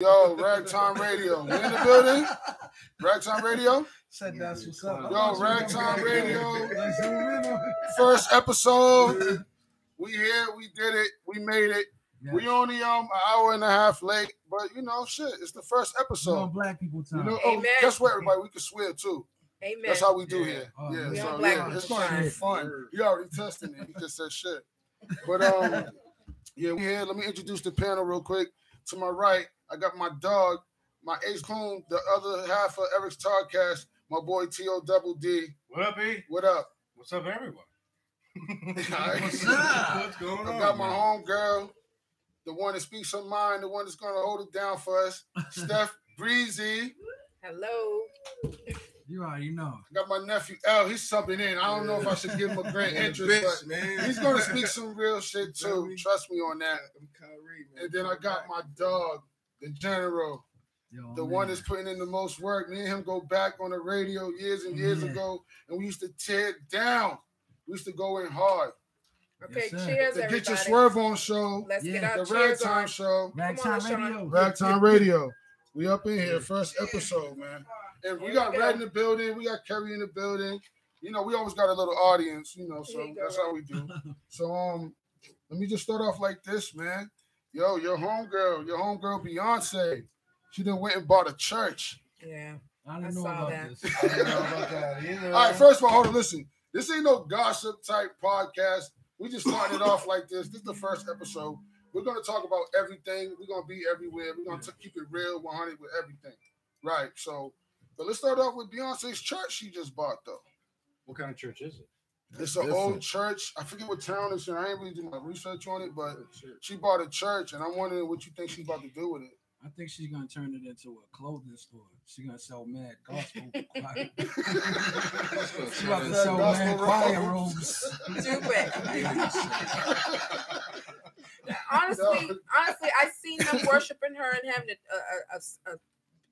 Yo, Ragtyme Radio. We in the building? Ragtyme Radio? Said that's what's up. Yo, Ragtyme Radio. First episode. We here. We did it. We made it. Yes. We only an hour and a half late, but you know, shit. It's the first episode. Black people time. You know, guess what, everybody? We can swear too. Amen. That's how we do here. Oh, yeah, we so it's time. gonna be fun. You already testing it. He just said shit. But yeah, we here. Let me introduce the panel real quick. To my right, I got my dog, my ace coon, the other half of Eric's Toddcast, my boy T.O. Double D. What up, E? What up? What's up, everyone? What's up? What's going on? I got my home girl, the one that speaks her mind, the one that's gonna hold it down for us, Steph Breezy. Hello. You already know. I got my nephew L. He's subbing in. I don't know if I should give him a great interest, but he's gonna speak some real shit too. Trust me on that. And then I got my dog, the General, the one that's putting in the most work. Me and him go back on the radio years and years ago, and we used to tear it down. We used to go in hard. Okay, yes, cheers, the everybody. Get Your Swerve On show. Let's get our the cheers Ragtime on. show. Ragtime Radio. Ragtime Radio. We up in here, first episode, man. And we got Red in the building. We got Kerry in the building. You know, we always got a little audience, you know, so that's how we do. So let me just start off like this, man. Yo, your homegirl Beyonce. She done went and bought a church. Yeah. I saw that. I didn't know about that either. All right, first of all, hold on, listen. This ain't no gossip type podcast. We just started it off like this. This is the first episode. We're going to talk about everything. We're going to be everywhere. We're going to keep it real, 100 with everything. Right. So, but let's start off with Beyonce's church she just bought, though. What kind of church is it? It's an old church. I forget what town it's in. I ain't really do my research on it, but she bought a church, and I'm wondering what you think she's about to do with it. I think she's gonna turn it into a clothing store. She's gonna sell mad gospel choir. She's about to sell mad choir robes. Too bad. Honestly, I seen them worshiping her and having a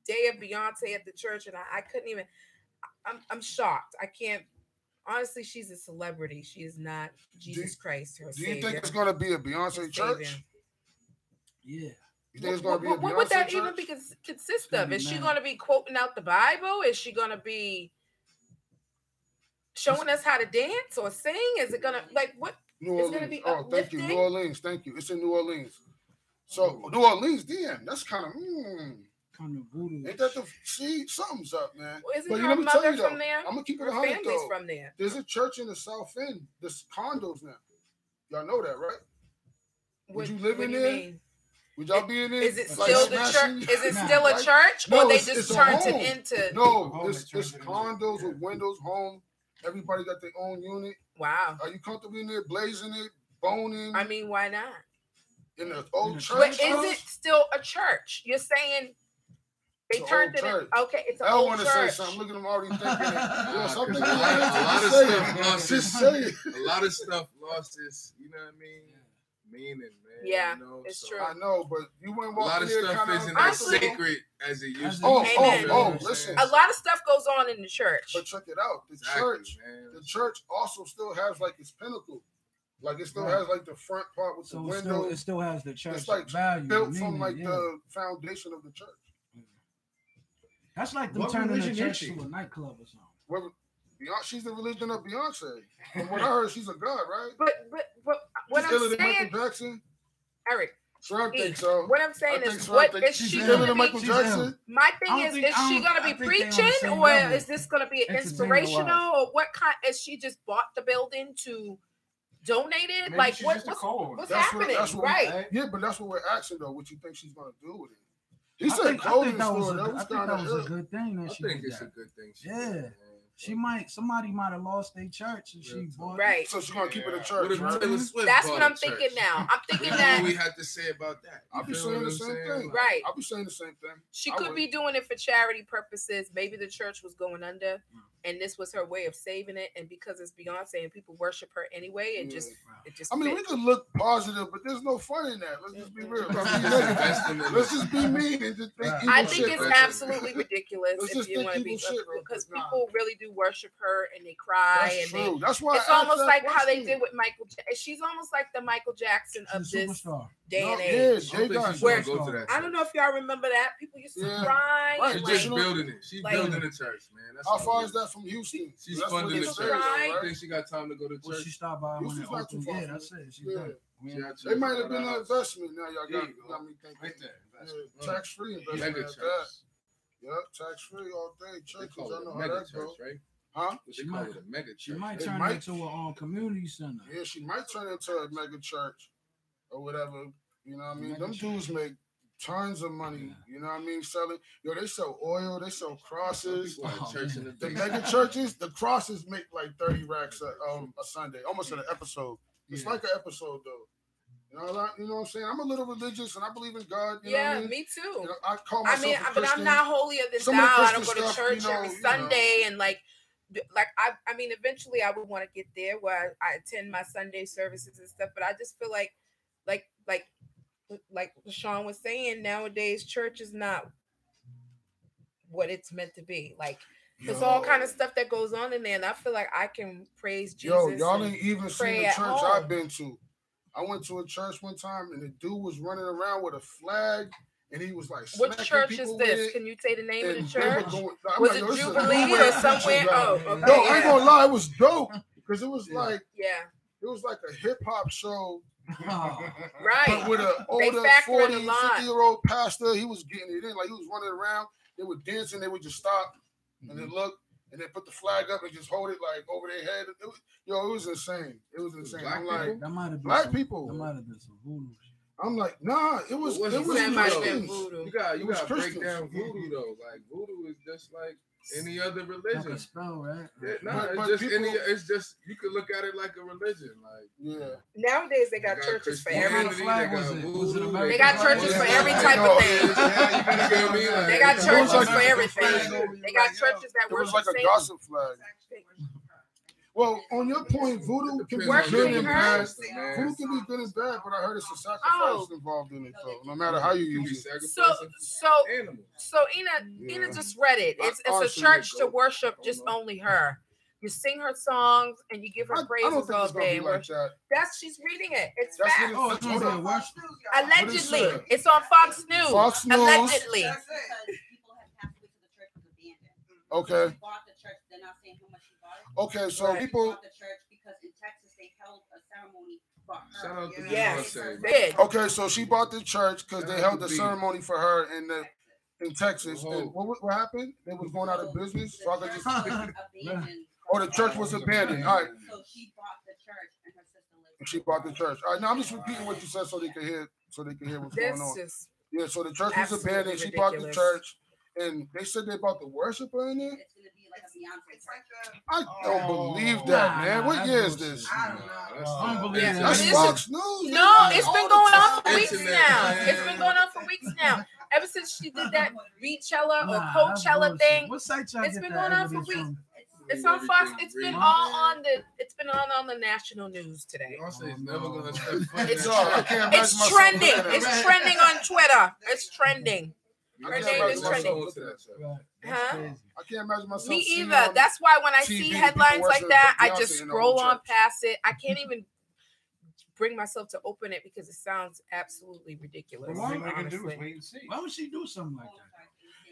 day of Beyonce at the church, and I couldn't even. I'm shocked. I can't. Honestly, she's a celebrity. She is not Jesus Christ. Her do you think it's going to be a Beyonce church? Yeah. You think it's going to be a Beyonce what would that church? even consist of? Is she going to be quoting out the Bible? Is she going to be showing us how to dance or sing? Is it going to, like, what? New Orleans. It's going to be uplifting? Thank you. New Orleans. Thank you. It's in New Orleans. So, New Orleans, damn, that's kind of, kind of voodoo. Ain't that see? Something's up, man. Well, isn't but her mother from there? I'm gonna keep it her 100 family's though. from there. There's a church in the South End. There's condos now. Y'all know that, right? Would you live in there? Mean? Would y'all be in there? Is it still the church? Is it still a church, or they just turned it into? No, it's condos with windows, home. Everybody got their own unit. Wow. Are you comfortable in there, blazing it, boning? I mean, why not? In the old church. But is it still a church? You're saying. They turned it in. Okay, it's an old church. I want to say something. Look at them already thinking it. A lot of stuff lost its, you know what I mean? Meaning, man. Yeah, you know? it's true. I know, but you wouldn't walk a lot of stuff isn't as sacred as it used to be. Oh, listen. A lot of stuff goes on in the church. But check it out. The church also still has like its pinnacle. Like it still has like the front part with the window. It still has the church. It's like value, built from like the foundation of the church. That's like them turning the church to a nightclub or something. Well, she's the religion of Beyonce. From what I heard, she's a god, right? But what she's I'm saying, Michael Jackson. Eric. So I think so. What I'm saying is, what is she going to be? Michael Jackson? My thing is she going to be preaching, or is this going to be inspirational, or what kind? Is she just bought the building to donate it? Maybe like what's happening? Right? Yeah, but that's what we're asking though. What you think she's going to do with it? He said clothing store. That was a good thing. I think it's a good thing. Yeah. Somebody might have lost their church and she bought it. So she's gonna keep it a church. Right? That's what I'm thinking now. I'm thinking that we have to say about that. I'll be saying the same thing. Right. I'll be saying the same thing. She could be doing it for charity purposes. Maybe the church was going under and this was her way of saving it. And because it's Beyonce and people worship her anyway, it just I mean, we could look positive, but there's no fun in that. Let's just be real. Let's just be mean and just think evil I think shit. it's absolutely ridiculous if you want to be because people really do worship her and they cry. That's and true. That's why it's almost like how they did with Michael. She's almost like the Michael Jackson of this day and age. I don't know if y'all remember that. People used to cry. She's just building it. She's building a church, man. That's how far is that from Houston? She's funding the church. I think she got time to go to church. She stopped by when it opened. Yeah, that's it. They might have been an investment. Now y'all got me thinking. Right there. Tax free investment. Mega Like church. that. Yep, tax free all day. Churches, I know how that goes. Right? Huh? She call it a mega church. She might turn into a community center. Yeah, she might turn into a mega church or whatever. You know what I mean? Them dudes make tons of money. You know what I mean? Selling. They sell oil. They sell crosses. The mega churches, the crosses make like 30 racks a Sunday, almost an episode. It's like an episode though. You know what I'm saying? I'm a little religious and I believe in God. You know what I mean? Me too. I call myself a but I'm not holier than thou. I don't go to church every Sunday and I mean, eventually I would want to get there where I attend my Sunday services and stuff. But I just feel like Sean was saying, nowadays church is not what it's meant to be. Like there's all kind of stuff that goes on in there, and I feel like I can praise Jesus. Y'all ain't even seen the church home. I've been to. I went to a church one time, and the dude was running around with a flag, and he was like, "What church is this? Can you say the name of the church? Was it Jubilee or somewhere?" Oh, okay. No, I ain't gonna lie, it was dope because it was like it was like a hip hop show. Right. But with an older 40, 50-year-old pastor, he was getting it in. Like he was running around. They would dance and they would just stop and then look and then put the flag up and just hold it like over their head. It was insane. It was insane. I'm like, black people. That might have been some voodoo. I'm like, nah, it was Christians. You got break down voodoo though. Like voodoo is just like any other religion. Like a spell, right? It's just you could look at it like a religion. Like nowadays they got churches for every flag. They got churches for every type of thing. They got churches for everything. They got churches that worship like a gossip flag. Well, on your point, voodoo can be good and bad. Voodoo can be good and bad, but I heard it's a sacrifice involved in it, though. No matter how you use it. So Ina just read it. It's a church to worship just only her. You sing her songs and you give her praises all day. She's reading it. It's fact. Allegedly, it's on Fox News. Allegedly. People have passed away to the church was abandoned. Okay. She bought the church. They're not saying how much she bought it. Okay, so people bought the church because in Texas they held a ceremony for her. Shout out to Okay, so she bought the church because they held a ceremony for her in Texas. And what happened? They was going out of business. So I could just the church was abandoned. All right. So she bought the church and her sister lived. She bought the church. All right, now I'm just repeating what you said so they can hear what's going on. Yeah, so the church was abandoned. She bought the church. And they said they about to worship her in there? It's going to be like a Beyonce church. I don't believe that, man. What year is this? I don't know. Unbelievable. That's Fox News. No, it's been going on for weeks now. It's been going on for weeks now. Ever since she did that Beachella or Coachella thing, it's been going on for weeks. It's on Fox. It's been on the national news today. It's trending. It's trending on Twitter. It's trending. Her name is trending. I can't imagine myself. Me either. That's why when I see headlines like that, I just scroll on past it. I can't even bring myself to open it because it sounds absolutely ridiculous. Why would she do something like that?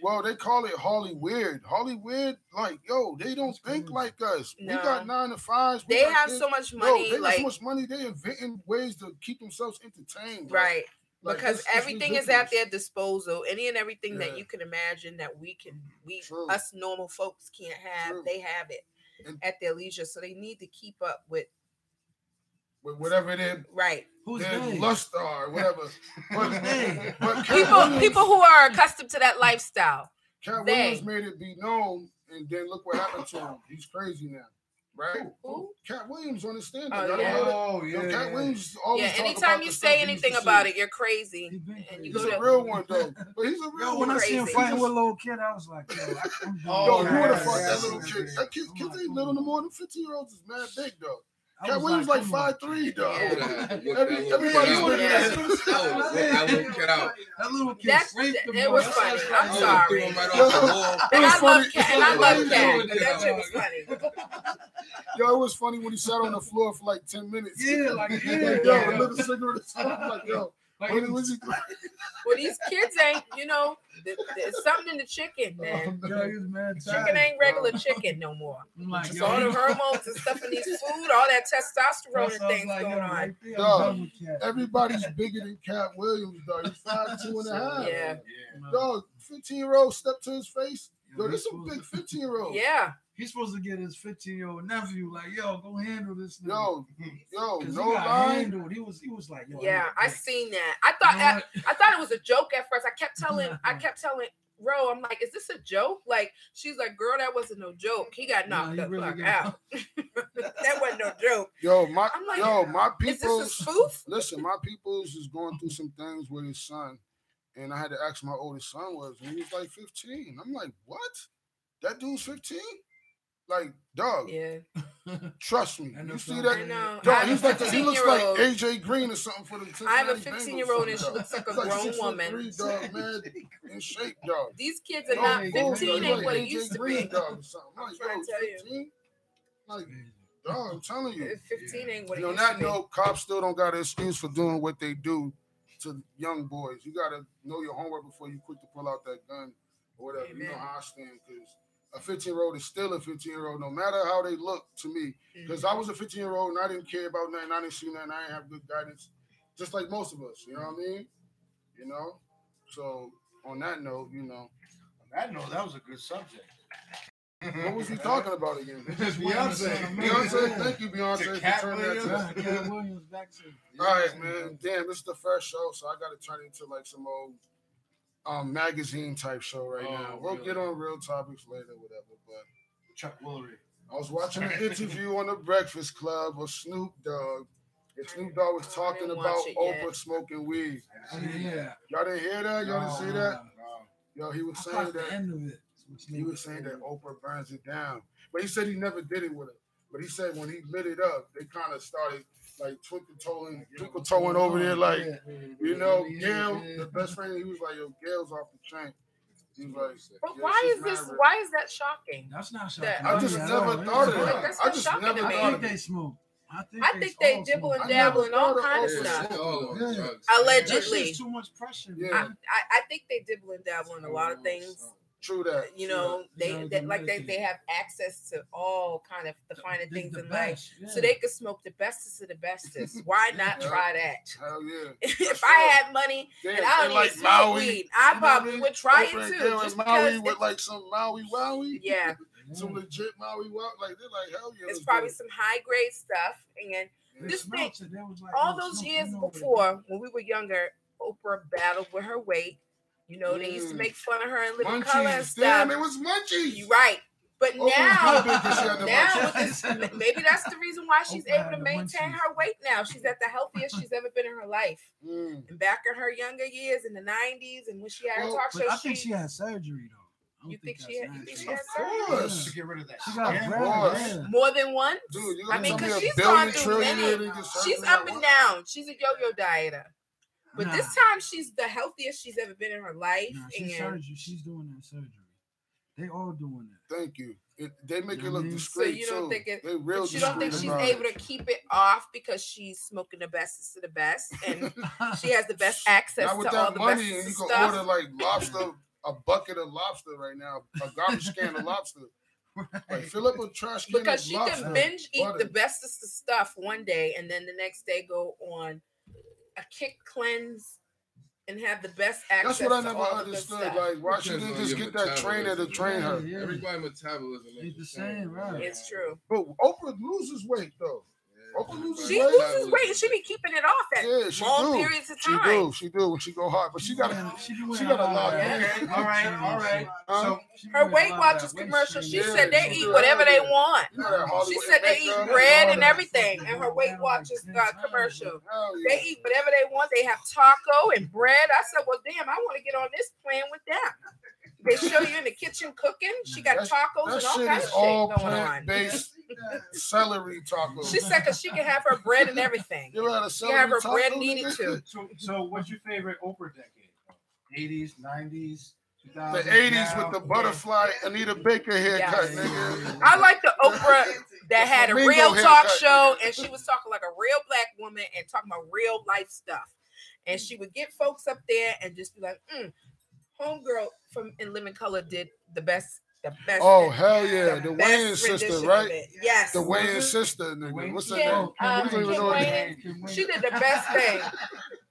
Well, they call it Hollywood. Hollywood, like, yo, they don't think like us. No. We got 9 to 5s. They have so much money. They got so much money. They inventing ways to keep themselves entertained. Right. Like, because everything is at their disposal. Any and everything that you can imagine that us normal folks can't have, they have it at their leisure. So they need to keep up with whatever it is. Right. Who's lust or whatever. But people who are accustomed to that lifestyle. Cat Williams made it be known, and then look what happened to him. He's crazy now. right? Who? Cat Williams on the stand. Oh, yeah. Cat Williams always talk anytime about you the say stuff anything he used to about see. it, you're crazy. And you He's go a to real one though. But he's a real Yo, one. when I see him Crazy. fighting with a little kid, I was like, yo, you would have fought that little kid. That kid ain't little no more than 15-year-olds is mad big though. Cat Williams like 5'3", dog. Everybody's looking at him. That little kid. It was funny. I'm sorry. And I love Cat. That shit was funny. Yo, it was funny when he sat on the floor for like 10 minutes. Yeah, like yeah. Yo, lit a cigarette. Like yo. Well, these kids ain't, there's something in the chicken, man. Chicken ain't regular chicken no more. Like, all the hormones and stuff in these food, all that testosterone and things going on. Dog, everybody's bigger than Cat Williams, dog. He's 5'2.5". Yeah. Dog, 15-year-old step to his face. Yo, this is a big 15-year-old. Yeah. He's supposed to get his 15-year-old nephew like, yo, go handle this. Yo, no lie. He was like, yo. Yeah, I seen that. I thought it was a joke at first. I kept telling Ro, I'm like, is this a joke? Like, she's like, girl, that wasn't no joke. He got knocked the fuck out. That wasn't no joke. My people's. Is this a spoof? Listen, my people's is going through some things with his son, and I had to ask my oldest son was, and he was like 15. I'm like, what? That dude's 15? Like, dog. Yeah. Trust me. You see that? I know. Dog, he looks like AJ Green or something for the Cincinnati I have a 15-year-old and she looks like a grown woman. 6'3", dog, man, in shape, dog. These kids are not 15 ain't what it used to be. Dog, I'm trying to tell you. Like, dog, I'm telling you. 15 ain't what it used to be. No, cops still don't got an excuse for doing what they do to young boys. You got to know your homework before you quick to pull out that gun or whatever. Amen. You know how I stand, because a 15-year-old is still a 15-year-old, no matter how they look to me. Because I was a 15-year-old and I didn't care about nothing. I didn't see nothing. I didn't have good guidance, just like most of us. You know what I mean? So on that note, On that note, that was a good subject. What was we talking about again? Beyonce. Beyonce, thank you, Beyonce. Cat Williams. All right, man. Damn, this is the first show, so I got to turn into like some old magazine type show right now. We'll get on real topics later, whatever. But Chuck Woolery. I was watching an interview on the Breakfast Club of Snoop Dogg. And Snoop Dogg was talking about Oprah smoking weed. Yeah. Y'all didn't hear that? Y'all didn't see that? No. Yo, he was saying that. He was saying that Oprah burns it down. But he said he never did it with her. But he said when he lit it up, they kind of started like twinkle-toeing over there, like, Gail, the best friend, he was like, yo, Gail's off the chain. He was like, but why is that shocking? That's not shocking. I just never thought of that. I just never thought of it. They smoke. I think they dibble and dabble and all kinds of stuff. Allegedly. There's too much pressure. I think they dibble and dabble in a lot of things. True that. They have access to all kind of the finer things in life, so they could smoke the bestest of the bestest. Why not try that? Hell yeah! If I had money and I don't even smoke weed, I probably would try it too. Just Maui with like some Maui Wowie. Yeah. Some legit Maui Wowie. Like they're like hell yeah. It's probably some high grade stuff, and this thing. All those years before, when we were younger, Oprah battled with her weight. They used to make fun of her and Living Color and stuff. Damn, it was munchies. You're right. But now maybe that's the reason why she's able to maintain her weight now. She's at the healthiest she's ever been in her life. And back in her younger years in the 90s and when she had her talk show. I think she had surgery, though. You think she had surgery? To get rid of that. She got more than one? Dude, because she's gone through many. She's up and down. She's a yo-yo dieter. But this time she's the healthiest she's ever been in her life. She's doing that surgery. They all doing that. Thank you. They make it look discreet. So you don't think you don't think she's able to keep it off because she's smoking the bestest of the best and she has the best access to all the money, best and you stuff. can order like lobster, a bucket of lobster right now, a garbage can of lobster. Like fill up a trash can because she lobster, can binge eat the bestest of stuff one day and then the next day go on a kick cleanse and have the best access. That's what I never understood. Like, why she didn't just get that trainer to train her? Everybody's metabolism is the same, right? It's true. But Oprah loses weight though. She loses weight and she be keeping it off at long periods of time. She do when she go hard, but she got a lot. All right. So her Weight Watchers commercial, she said they eat whatever they want. She said they eat bread and everything in her Weight Watchers commercial. They eat whatever they want. They have taco and bread. I said, well, damn, I want to get on this plan with them. They show you in the kitchen cooking. She got tacos and all kinds of shit going on. Based celery tacos. She said because she can have her bread and everything. She can have her bread needed too. So what's your favorite Oprah decade? 80s, 90s, 2000s? The 80s with the butterfly Anita Baker haircut, nigga. I like the Oprah that had a real talk show and she was talking like a real black woman and talking about real life stuff. And she would get folks up there and just be like, Homegirl from In Living Color did the best. Oh, hell yeah. The Wayans sister, right? Yes. The Wayans sister, nigga. What's her name? She did the best thing.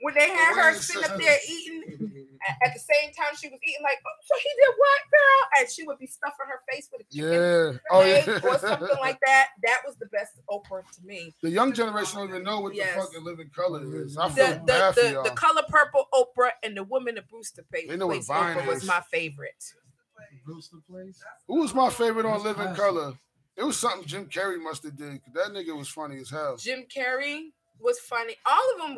When they had her sitting up there eating, at the same time she was eating, like, oh, so he did what, girl? And she would be stuffing her face with a chicken leg or something like that. That was the best Oprah to me. The young generation don't even know what the fuck In Living Color is. I feel bad for y'all. The Color Purple Oprah and the woman that Brewster plays Oprah was my favorite. Brewster Place. Who was my favorite on Living Color? It was something Jim Carrey must have did. That nigga was funny as hell. Jim Carrey was funny. All of them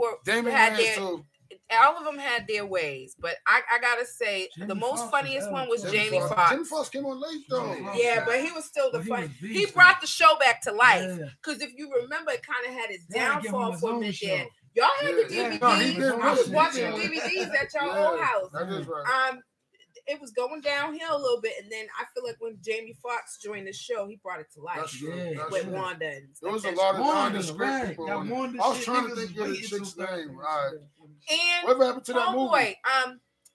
all of them had their ways, but I gotta say the most funniest one was Jamie Foxx. Jamie Foxx came on late though. Yeah, but he was still the funny. He brought the show back to life because if you remember, it kind of had its downfall for a minute there. Y'all had the DVDs. I was watching the DVDs at your old house. That is right. It was going downhill a little bit, and then I feel like when Jamie Foxx joined the show, he brought it to life. That's true. With Wanda. And there was a lot of nondescript people. I was trying to think of the chick's name. All right. And whatever happened to that movie?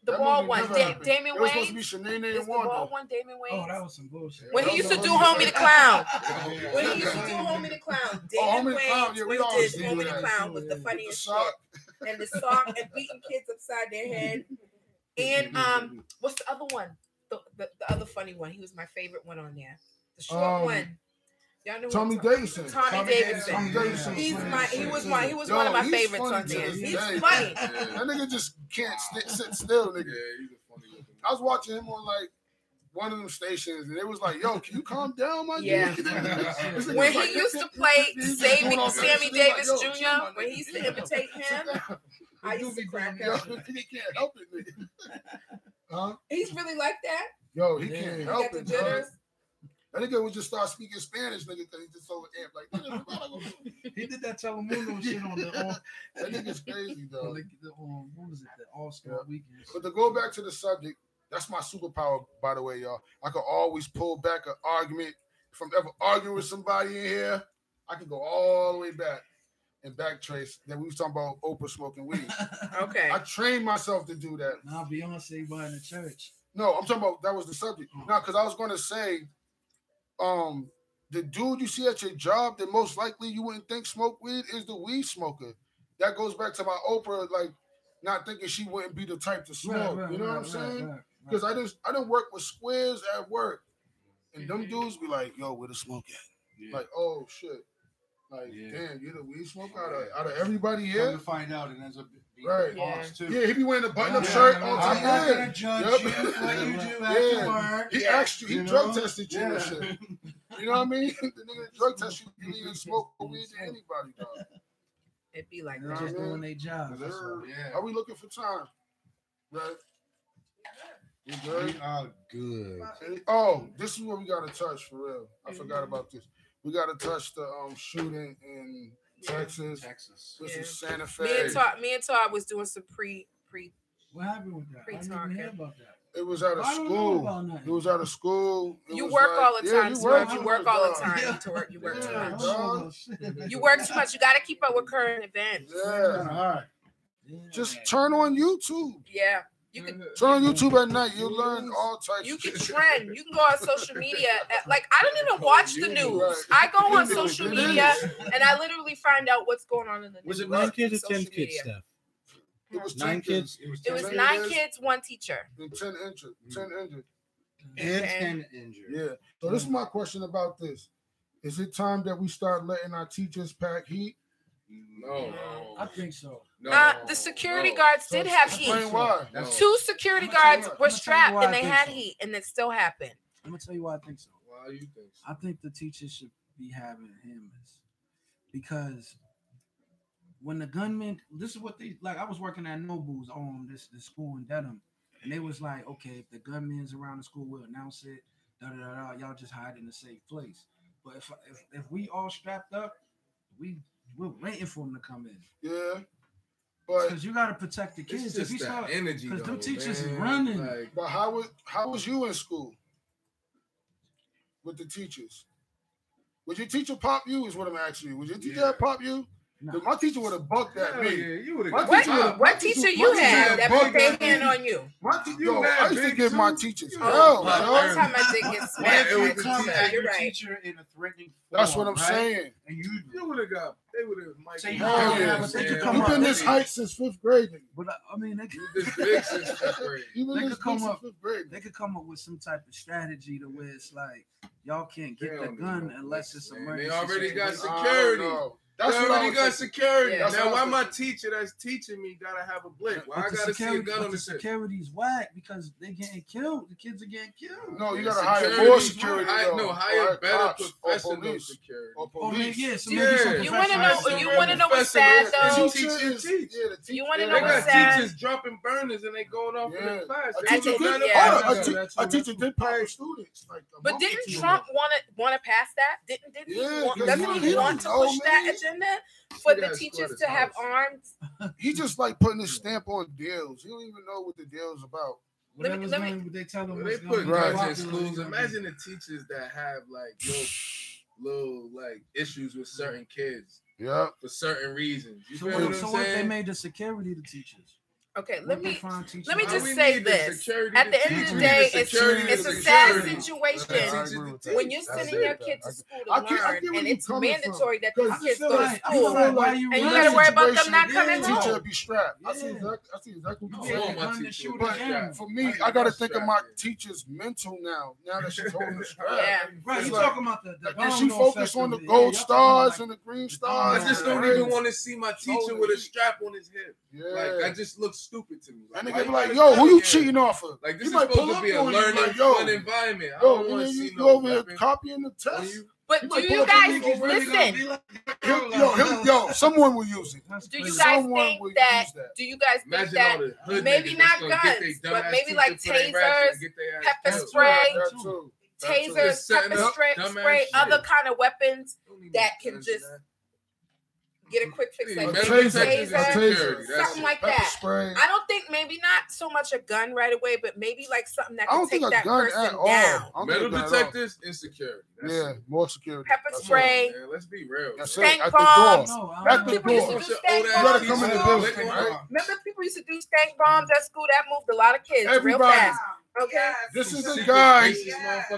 The ball one, Damon Wayans. It was supposed to be Shanae and Wanda. The ball one, Damon Wayans. Oh, that was some bullshit. When he used to do Homie the Clown. Damon Wayans, yeah, when he did Homie the Clown was the funniest shit. And the sock and beating kids upside their head. And what's the other one? The other funny one. He was my favorite one on there. The short one. Y'all know Tommy Davidson. Tommy Davidson. He was one of my favorites on there. He's funny. That nigga just can't sit still, nigga. Yeah, he's a funny looking. I was watching him on like one of them stations, and it was like, "Yo, can you calm down, my dude?" When he used to play Sammy Davis Jr., when he used to imitate him, I used to crack up. He can't help it, nigga. Huh? He's really like that. Yo, he can't help it. Jitters. That nigga would just start speaking Spanish, nigga, because he's just so amped. Like, he did that Telemundo shit on the. That nigga's crazy, though. What was it? The All-Star Weekend. But to go back to the subject, that's my superpower, by the way, y'all. I could always pull back an argument. If I'm ever arguing with somebody in here, I can go all the way back and backtrace that we was talking about Oprah smoking weed. Okay. I trained myself to do that. Now Beyonce buying the church. No, I'm talking about that was the subject. No, because I was going to say, the dude you see at your job that most likely you wouldn't think smoke weed is the weed smoker. That goes back to my Oprah, like not thinking she wouldn't be the type to smoke. You know what I'm saying? Because I didn't work with squares at work, and them dudes be like, "Yo, where the smoke at?" Yeah. Like, "Oh shit." Like, damn, you the weed smoker out of everybody here. Come to find out, it ends up being boss too. Yeah, he be wearing a button-up shirt all the time. I'm not gonna judge you what you do after work. He asked you, he drug tested you and shit. You know what I mean? The nigga drug test you, you even smoke weed to anybody, dog. It be like they're just doing their job. Are we looking for time? Right? We good? We are good. Oh, this is what we gotta touch for real. I forgot about this. We gotta touch the shooting in Texas. This is Santa Fe. Me and Todd was doing some pre. What happened with that? I didn't hear about that. It was out of school. It was out of school. You work all the time. You work all the time. You work too much. You work too much. You got to keep up with current events. Yeah. All right. Just turn on YouTube. Yeah. You can turn on YouTube at night. You'll learn all types. You can trend. You can go on social media. Like I don't even watch the news. I go on social media and I literally find out what's going on in the news. Was it 9 kids or 10 kids, Steph? It was 9 kids. It was 9 kids, 1 teacher. And 10 injured. 10 injured. And 10 injured. Yeah. So this is my question about this. Is it time that we start letting our teachers pack heat? No. I think so. No, the security guards did have heat. Why? 2 security guards were strapped and they had heat, and it still happened. I'm gonna tell you why I think so. Why you think so? I think the teachers should be having hammers because when the gunmen, this is what they like. I was working at Noble's this school in Dedham, and they was like, okay, if the gunmen's around the school, we'll announce it. Y'all just hide in a safe place. But if we all strapped up, we're waiting for them to come in. Yeah. Because you gotta protect the kids. It's just that energy. Because them teachers is running. Like, but how was you in school with the teachers? Would your teacher pop you? Is what I'm asking you. Would your teacher pop you? No. My teacher would have bucked at me. Yeah, what teacher you had that put their hand on you? My teacher, I used to give my teachers hell. One time I did get smacked. You're right. Teacher in a threatening form, that's what I'm saying. And you would have got. They would have. You've been this height since 5th grade. But I mean, they could come up. They could come up with some type of strategy to where it's like y'all can't get the gun unless it's emergency. They already got security. That's what already got security. Yeah. Now, why my teacher that's teaching me gotta have a blick? Why I gotta see a gun on the security's whack because they getting killed. The kids are getting killed. No, you gotta hire more security. Hire better professional security. You wanna know what's sad though? You wanna know what's sad? Teachers dropping burners and they going off in the class. A teacher did power students. But didn't Trump wanna pass that? Doesn't he want to push that agenda? For the teachers to have arms. He just like putting his stamp on deals. He don't even know what the deal's about. They tell them they put guys in schools. Imagine the teachers that have like little like issues with certain kids. Yeah. For certain reasons. So what they made the security the teachers. Okay, let me just say this. At the end of the day, it's a sad situation when you're sending your kids to school to learn, and it's mandatory that these kids go to school, and you gotta worry about them not coming home. Teacher be strapped. I see exactly what you're saying. But for me, I gotta think of my teacher's mental now. Now that she's holding the strap. Yeah, right. You talking about the and she focused on the gold stars and the green stars. I just don't even want to see my teacher with a strap on his hip. Like I just look stupid to me. And they be like, "Yo, who you cheating off of?" Like this is supposed to be a learning, fun environment. I don't want to see no over here copying the test. But do you guys listen? Yo, someone will use it. Do you guys think that? Do you guys think that maybe not guns, but maybe like tasers, pepper spray, other kind of weapons that can just get a quick fix like taser, something like that. I don't think maybe not so much a gun right away, but maybe like something that can take that person down. Metal detectors and security. Yeah, more security. Pepper spray. Let's be real. Stank bombs. People used to do stank bombs. Remember people used to do stank bombs at school? That moved a lot of kids real fast. Okay. This is the guy.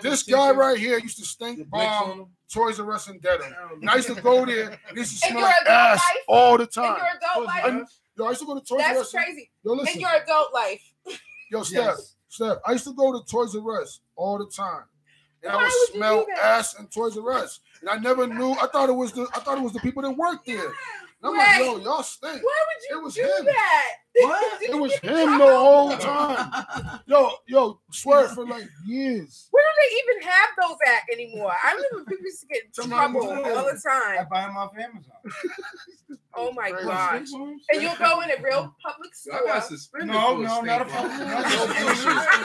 This guy right here used to stink bomb Toys R Us and Dedham. And I used to go there and used to smell like ass all the time. In your adult life? Yo, I used to go to Toys R Us. That's crazy. Yo, listen. In your adult life. Yo, Steph, I used to go to Toys R Us all the time. And I would smell ass in Toys R Us. And I never knew. I thought it was the people that worked there. And I'm like, yo, y'all stink. Why would you do that? What? It was him the whole time. Yo, swear for like years. Where do they even have those at anymore? I remember people used to get in trouble all the time. I buy them off Amazon. Oh my gosh. And you'll go in a real public store. I got suspended. No, not a public store.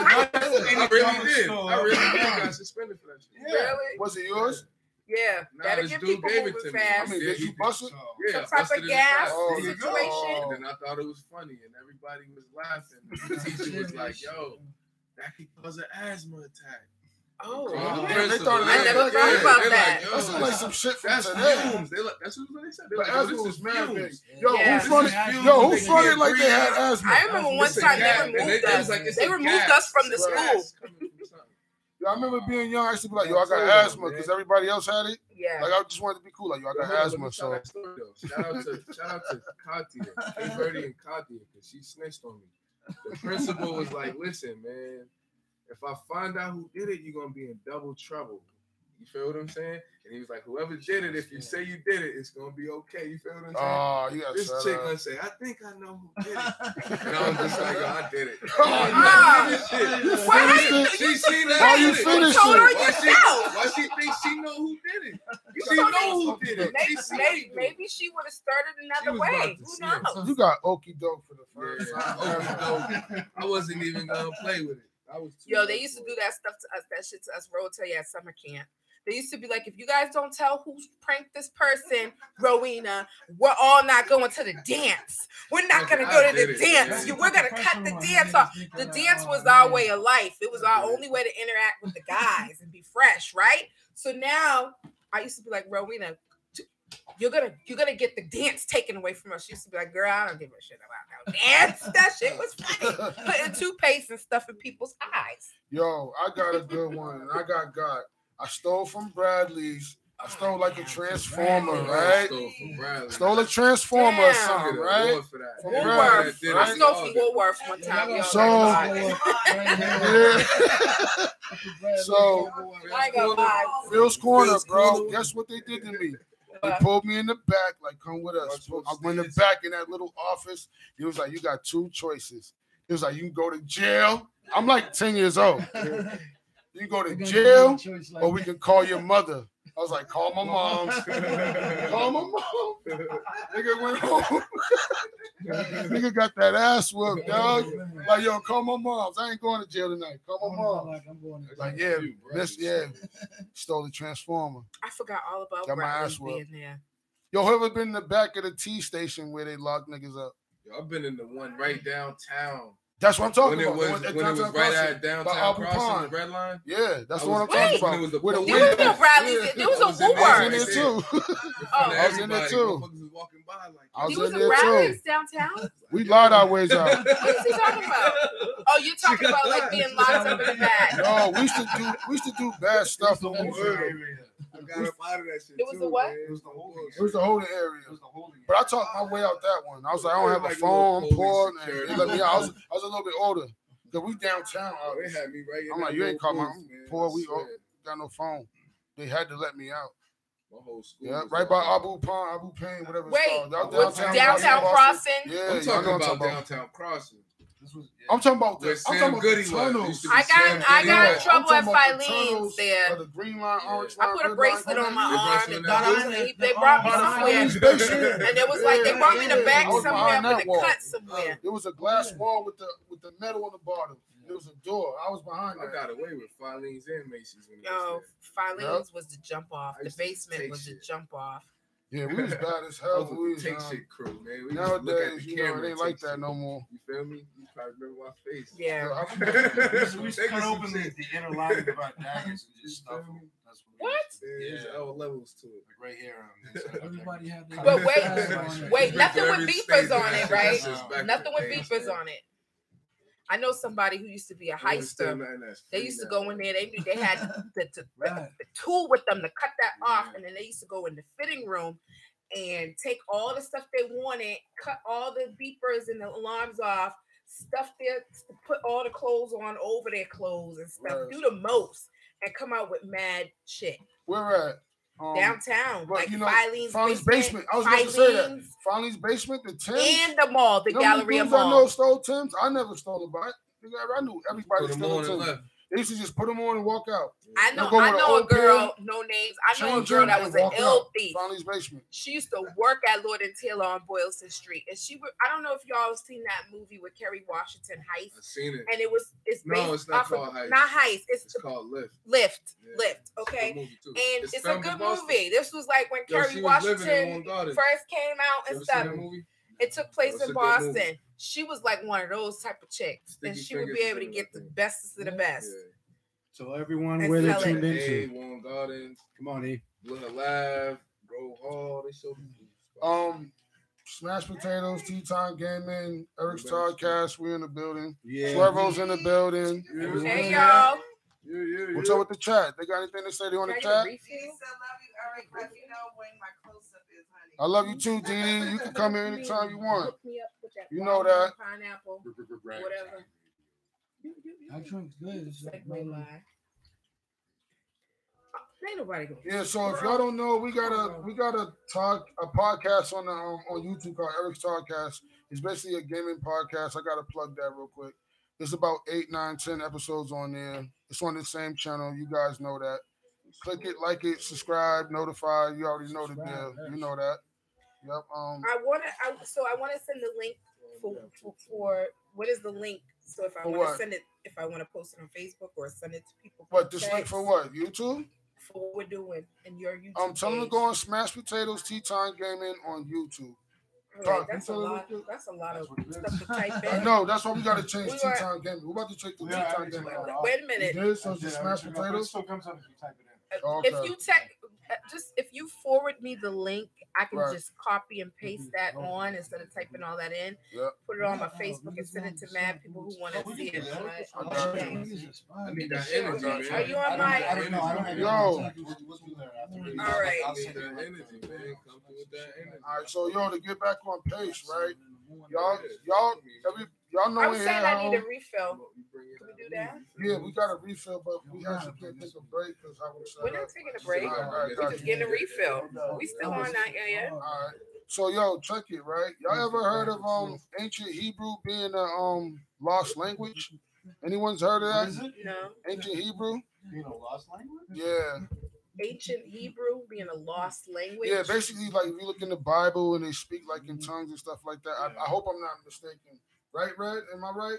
I really did. Got suspended for that shit. Really? Was it yours? Yeah, that'll get people moving fast. I mean, did you bust it? Yeah, some type of gas situation. And then I thought it was funny, and everybody was laughing. The teacher was like, "Yo, that could cause an asthma attack." Oh, they thought I never thought about that. That sounds like some shit from today. That's what they said. They like, asthma was mad big. Who fronted like they had asthma? I remember one time they removed us. They removed us from the school. I remember being young. I used to be like, "Yo, I got asthma," because everybody else had it. Yeah. Like I just wanted to be cool. Like, "Yo, I got asthma." So shout out to Katia, Bertie and Katia, because she snitched on me. The principal was like, "Listen, man, if I find out who did it, you're gonna be in double trouble. You feel what I'm saying? And he was like, whoever did it, if you say you did it, it's gonna be okay. You feel what I'm saying? Oh, yeah. This chick gonna say, I think I know who did it. And I was just like, yo, I did it. She seen that. Why you finished it? Why she think she know who did it? She know who did it. Maybe she would have started another way. Who knows? So you got okie doke for the first time. I wasn't even gonna play with it. Yo, they used to do that stuff to us, that shit to us, Rotel at summer camp. They used to be like, if you guys don't tell who pranked this person, Rowena, we're all not going to the dance. We're not going to go to the dance. We're going to cut the dance off. The dance was our way of life. It was our only way to interact with the guys and be fresh, right? So now I used to be like, Rowena, you're gonna get the dance taken away from us. She used to be like, girl, I don't give a shit about no dance. That shit was funny. Putting toothpaste and stuff in people's eyes. Yo, I got a good one, and I got. I stole from Bradley's. I stole like a transformer, right? Stole a transformer or something, right? From Woolworth. I stole from Woolworth one time. Yo, so Phil's Corner, bro. Guess what they did to me? They pulled me in the back, like, come with us. I went in the back in that little office. He was like, you got two choices. He was like, you can go to jail. I'm like 10 years old. You can go to jail, or we can call your mother. I was like, call my mom. Call my mom. Nigga went home. Nigga got that ass whooped, dog. Like, yo, call my mom. I ain't going to jail tonight. Call my mom. Like, yeah, stole the transformer. I forgot all about got my ass being whooped. there. Yo, whoever been in the back of the T station where they lock niggas up? Yo, I've been in the one right downtown. That's what I'm talking about. When it was right at downtown crossing the red line. Yeah, that's what I'm talking about. There was no Bradley's. There was a Woolworth. I was in there too. I was in there too. I was in there too. Downtown. We lied our ways out. What is he talking about? Oh, you're talking about like being locked up in the back. No, we used to do bad stuff in the area. I got up out of that shit. It was the what? It was the holding area. It was the holding area. But I talked my way out that one. I was like, I don't have a phone. I'm poor. And they let me out. I was a little bit older. Because we downtown. They had me right. I'm like, you ain't call my poor. We got no phone. They had to let me out. My whole school. Yeah, right by Abu Payne, whatever it's called. Downtown Crossing? Yeah, I'm talking about downtown Crossing. I'm talking about the tunnels. I got in trouble at Filene's there. The green line, orange line. I put a bracelet on my arm and thought they brought me somewhere. And it was like they brought me in the back somewhere with a cut somewhere. There was a glass wall with the metal on the bottom. There was a door. I was behind that. I got away with Filene's and Macy's. No, Filene's was the jump off. The basement was the jump off. Yeah, we was bad as hell. We was take shit crew, man. We nowadays, you know, it ain't like that no more. You feel me? You probably remember my face. Yeah. We cut open the inner lining of our daggers and just stuff them. What? There's all levels to it. Like right here. Everybody had that. But wait, nothing with beepers on it, right? Nothing with beepers on it. I know somebody who used to be a heister. They used to go in there. They knew they had the tool with them to cut that off, and then they used to go in the fitting room and take all the stuff they wanted, cut all the beepers and the alarms off, stuff there, put all the clothes on over their clothes and stuff. Do the most and come out with mad shit. Where at? Downtown, like Filene's basement. I was going to say that. Filene's basement, the Tim's. And the mall, the Galleria Mall. I know stole Tim's. I never stole a bike. I knew everybody stole Tim's. They used to just put them on and walk out. I know a girl, no names. I know a girl that was an ill thief. Filene's basement. She used to work at Lord and Taylor on Boylston Street, and I don't know if y'all have seen that movie with Kerry Washington, Heist. I've seen it. And it's not called Heist. Not Heist. It's called Lift. Lift. Okay. And it's a good movie. This was like when Kerry Washington first came out and stuff. It took place in Boston. She was like one of those type of chicks, and she would be able to get the bestest of the best. So everyone, where they tuned into? Hey, Warren Gardens. Come on, E. Blood Alive, Grove Hall. They showed me. Smash Potatoes, Tea Time Gaming, Eric's Toddcast, we in the building. Yeah. Swervo's in the building. Hey, y'all. Yeah. What's up with the chat? They got anything to say on the chat? I love you too, Dee. You can come here anytime you want. You know that. Pineapple, whatever. That drink's good. It's like no lie. Ain't nobody going. Yeah, so if y'all don't know, we got a podcast on YouTube called Eric's Talkcast. It's basically a gaming podcast. I gotta plug that real quick. There's about 8, 9, 10 episodes on there. It's on the same channel. You guys know that. Click it, like it, subscribe, notify. You already know the deal. You know that. Yep. I want to send the link for what is the link? So if I want to send it, if I want to post it on Facebook or send it to people. What, this link for what? YouTube? For what we're doing in your YouTube. Tell them to go on Smash Potatoes Tea Time Gaming on YouTube. Right, that's a lot of stuff to type in. No, that's why we got to change Tea Time Gaming. We're about to change the Tea Time Gaming. Wait a minute. So it's Smash Potatoes. Still comes up if you type it in. If you forward me the link, I can just copy and paste that on instead of typing all that in. Yep. Put it on my Facebook and send it to mad people who want to see it. I need that energy, man. Are you on my? I don't know. Yo. All right. I need that energy, man. Come through with that energy. All right, so to get back on pace, right? Y'all know. I'm saying I need a refill. Can we do that? Yeah, we got a refill, but we actually can't take a break because I was. We're not taking a break. We're just getting a refill. We still on that, yeah. All right. So check it, right? Y'all ever heard of ancient Hebrew being a lost language? Anyone's heard of that? No. Ancient Hebrew? Being a lost language? Yeah. Ancient Hebrew being a lost language? Yeah, basically, like if you look in the Bible and they speak like in tongues and stuff like that. I hope I'm not mistaken. Right, Red? Am I right?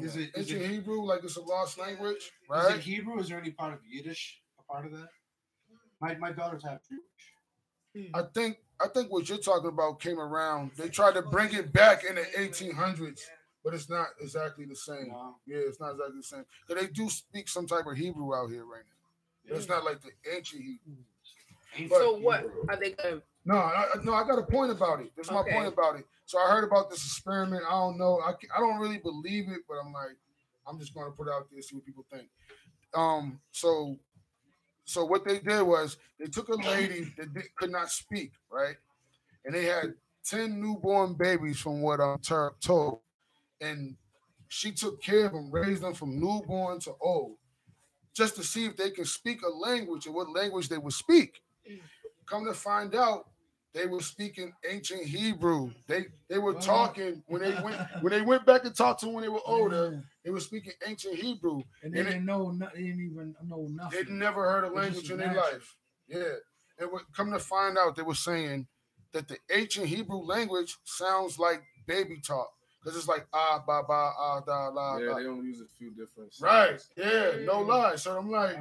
Is it ancient Hebrew, like it's a lost language, right? Is it Hebrew? Is there any part of Yiddish a part of that? My daughters have Jewish. I think what you're talking about came around. They tried to bring it back in the 1800s, but it's not exactly the same. No. Yeah, it's not exactly the same. Because they do speak some type of Hebrew out here right now. It's not like the ancient Hebrew. So what are they going to? No, I got a point about it. That's my point about it. So I heard about this experiment. I don't know. I don't really believe it, but I'm just going to put it out there, see what people think. So what they did was they took a lady that could not speak, right? And they had 10 newborn babies from what I'm told. And she took care of them, raised them from newborn to old, just to see if they can speak a language and what language they would speak. Come to find out, they were speaking ancient Hebrew. They were talking when they went back and talked to them when they were older. They were speaking ancient Hebrew, and they didn't even know nothing. They'd never heard a language in their life. Yeah, and come to find out, they were saying that the ancient Hebrew language sounds like baby talk because it's like ba ba da la. Yeah, they don't use a few different sounds. Right. Yeah, no lie. So I'm like,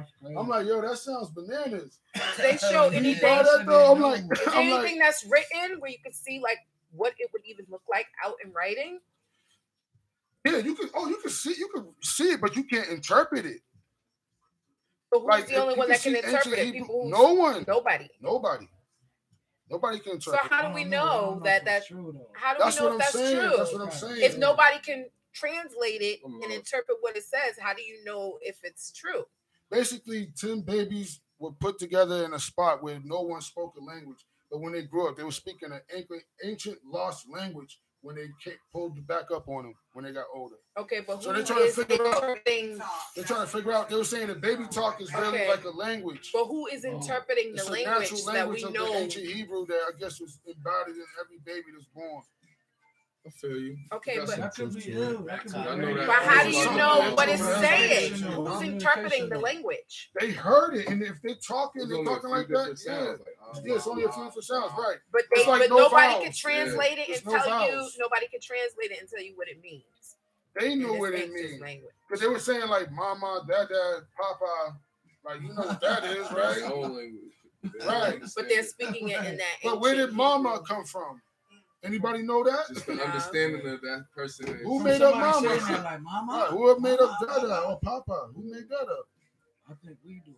yo, that sounds bananas. They show anything? I'm like, anything that's written where you can see like what it would even look like out in writing? Yeah, you can see it, but you can't interpret it. But who's the only one that can interpret it? No one. Nobody. Nobody can interpret. So how do we know that that's true? How do we know if that's true? That's what I'm saying. If nobody can translate it and interpret what it says, how do you know if it's true? Basically, 10 babies were put together in a spot where no one spoke a language. But when they grew up, they were speaking an ancient lost language when they pulled back up on them when they got older. Okay, but so they're trying to figure out. They're trying to figure out. They were saying that baby talk is really like a language. But who is interpreting the language that we know? The ancient Hebrew that I guess was embodied in every baby that's born. I feel you. Okay, but that could be you. But how do you know what it's saying? Who's interpreting the language? They heard it, and if they're talking like that, yeah, it's only a few different sounds, right? But nobody can translate it and tell you. Nobody can translate it and tell you what it means. They knew what it means because they were saying like "mama," "dada," "papa," like you know what that is, right? Old language, right? But they're speaking it in that. But where did "mama" come from? Anybody know that? Just the understanding of that person. Who made up "mama"? Like "mama"? Who made up "dada" or "papa"? Who made that up? I think we do.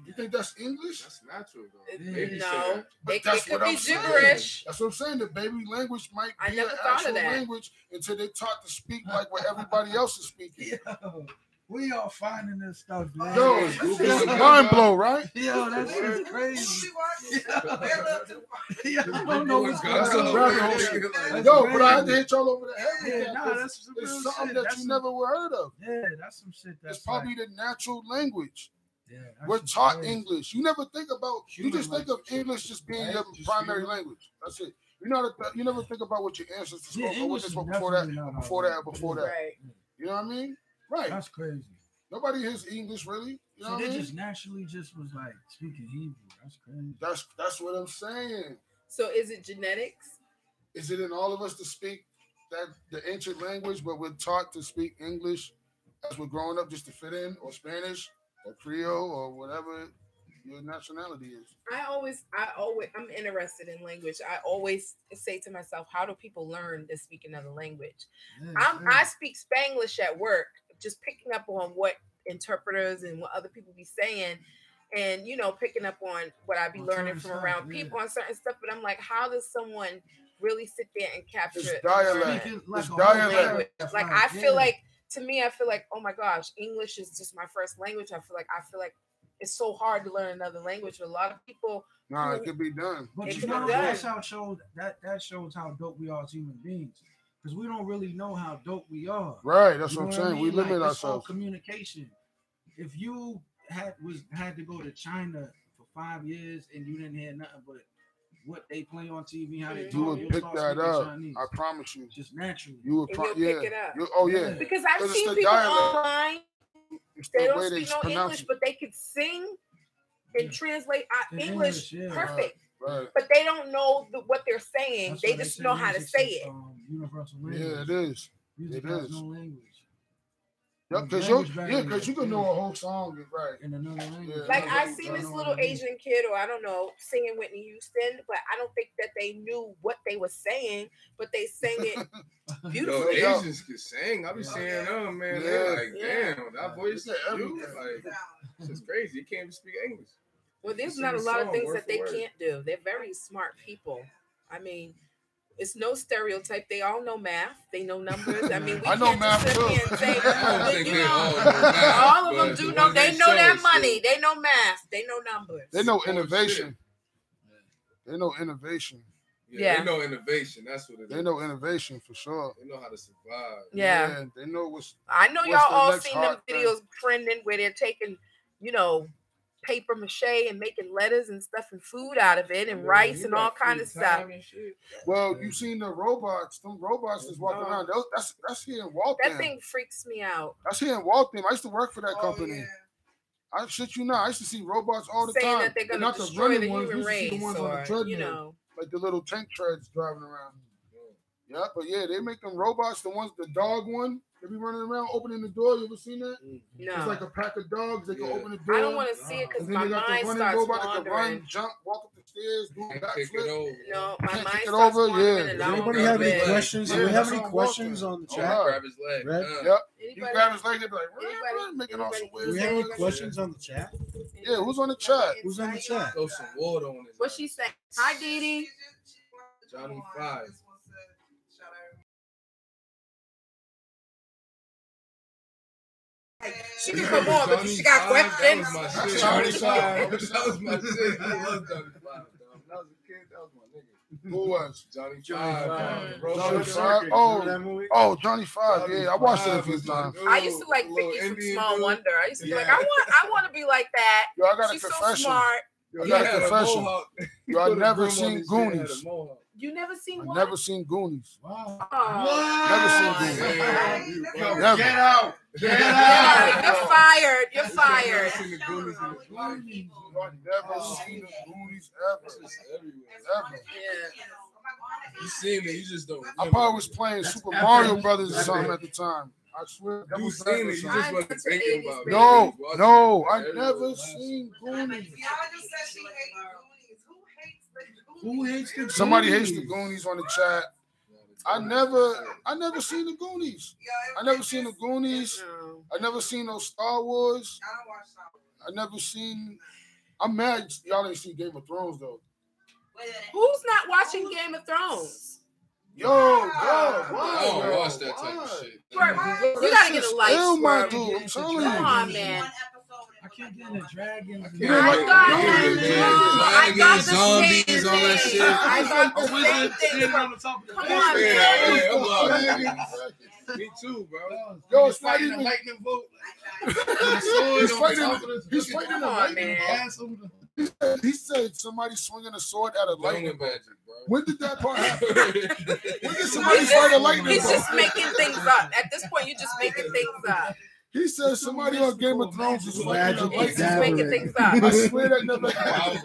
You think that's English? That's natural, though. No, but it could be gibberish. That's what I'm saying. The baby language might be an actual language until they're taught to speak like what everybody else is speaking. Yo, we all finding this stuff, man. Yo, it's a mind blow, right? Yo, that shit's crazy. Yo, I don't know what's going on. Yo, but I had to hit y'all over the head. Yeah, nah, that's it's something that you never heard of. Yeah, that's some shit. It's probably the natural language. We're taught English. You never think about. You just think of English just being your primary language. That's it. You never think about what your ancestors spoke or what they spoke before that. Right. You know what I mean? Right. That's crazy. Nobody hears English really. You know so what I mean? just naturally just was like speaking Hebrew. That's crazy. That's what I'm saying. So is it genetics? Is it in all of us to speak the ancient language, but we're taught to speak English as we're growing up just to fit in, or Spanish, or Creole, or whatever your nationality is? I'm interested in language. I always say to myself, how do people learn to speak another language? I speak Spanglish at work, just picking up on what interpreters and what other people be saying, and picking up on what I be learning from around people on certain stuff. But I'm like, how does someone really sit there and capture it's dialect? It's dialect. Like I feel like, to me, I feel like, oh my gosh, English is just my first language. I feel like it's so hard to learn another language. For a lot of people, it can be done. But it you can know, be done. that's how it shows that shows how dope we are as human beings. Because we don't really know how dope we are. Right, that's what I'm I saying. mean? We limit it's all ourselves. Communication. If you had to go to China for 5 years and you didn't hear nothing but what they play on TV, how they talk, you would pick that up. Chinese. I promise you. Just naturally. You would pick it up. Because I've seen people online. They don't speak no English, but they could sing and translate English perfect. Right. But they don't know what they're saying. They just know how to say it. Universal language. Yeah, it is. Music has no language. Yep, because you can know a whole song, right? In another language. Like I seen this little Asian kid, or I don't know, singing Whitney Houston, but I don't think that they knew what they were saying, but they sang it beautifully. Yo, Asians can sing. I be seeing them, man. They're like, damn, that voice is you. Like, it's just crazy. You can't even speak English. Well, there's not a lot of things that they can't do. They're very smart people. I mean, it's no stereotype. They all know math. They know numbers. I mean, I know math too. All of them do know. They know their money. They know math. They know numbers. They know innovation. They know innovation. Yeah, they know innovation. That's what it is. They know innovation for sure. They know how to survive. Yeah. They know what's. I know y'all all seen them videos trending where they're taking, paper mache and making letters and stuff and food out of it and rice and all kind of stuff. Well, you've seen the robots. Them robots that's walking around. That's here in Waltham. That thing freaks me out. That's here in Waltham. I used to work for that company. Yeah. I shit you not. I used to see robots all the saying time. That they're gonna destroy the human race, the ones on the treadmill, like the little tank treads driving around. Yeah, but they make them robots. The dog one. They be running around opening the door. You ever seen that? No. It's like a pack of dogs. They can open the door. I don't want to see it because my mind starts wandering. That can run, jump, walk up the stairs, do a backflip. No, my mind starts wandering. Does anybody have any questions? Do we have any questions on the chat? Grab his leg. Yep. You grab his leg, they be like, making all some weird. Do we have any questions on the chat? Yeah, who's on the chat? Who's on the chat? Throw some water on his. What's she saying? Hi, Dee Dee. Johnny 5. She can come on, but she got questions. Johnny 5. That was my shit. I love Johnny 5. When I was a kid, that was my nigga. Who was? Johnny 5. Johnny 5. Oh, Johnny 5. Yeah, I watched it a few times. I used to like Vicky from Small Wonder. I used to be like, I want to be like that. Yo, I got She's a confession. So smart. I got a confession. Yo, I never seen Goonies. You never seen what? Never seen Goonies. Wow. Never seen Goonies. Never. Get out. Get out. You're fired. You're fired. I've never seen the Goonies ever. Yeah. You seen it, you just don't remember. I probably was playing Super Mario Brothers or something at the time. I swear. You seen it, you just wasn't thinking about it. No, I never seen Goonies. Who hates the Goonies? Somebody hates the Goonies on the chat. I never seen the Goonies. I never seen the Goonies. I never seen no Star Wars. I never seen. I'm mad y'all ain't seen Game of Thrones though. Who's not watching Game of Thrones? Yo, bro, I don't watch that type of shit. You gotta get a life, my dude. I'm telling you. Come on, man. can't get into dragons. I got the zombies, all that shit. I got the same thing. Come on, Me too, bro. Yo, it's not even lightning bolt. He's fighting a lightning bolt. He said somebody swinging a sword at a lightning bolt. When did that part happen? When did somebody fight a lightning bolt? He's just making things up. At this point, you're just making things up. He said somebody on Game of Thrones is fighting a He's lightning just making things up. I swear that never happened.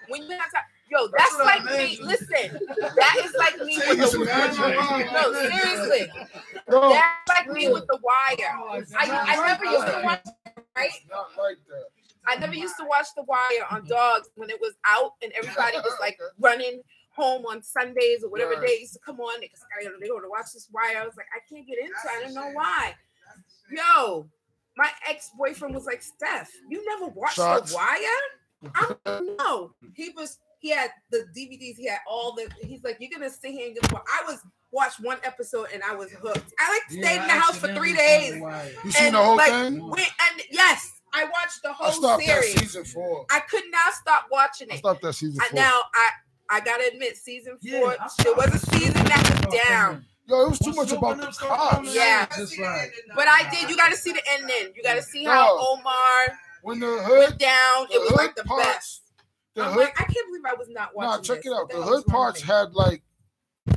When you have time, yo, that's like me. Listen, that is like me with the no, seriously. That's like me with The Wire. I never used to watch, right? Not like that. I never used to watch The Wire on Dogs when it was out and everybody was like running home on Sundays or whatever day used to come on because they go to watch this Wire. I was like, I can't get into it. I don't know why. Yo, my ex-boyfriend was like, Steph, you never watched The Wire? I don't know. He had the DVDs. He had all the. He's like, you're gonna sit here and just watch. I watched one episode and I was hooked. I stayed in the house for 3 days. You seen the whole thing? Yes, I watched the whole series. That season 4. I could not stop watching it. I stopped that season 4. Now I gotta admit, season 4. There was a season that was down. Yo, it was too much about the cops. Yeah, but I did. You gotta see the ending. You gotta see how Omar. When the hood went down, it was like the best. I can't believe I was not watching. Nah, check it out. The hood parts had like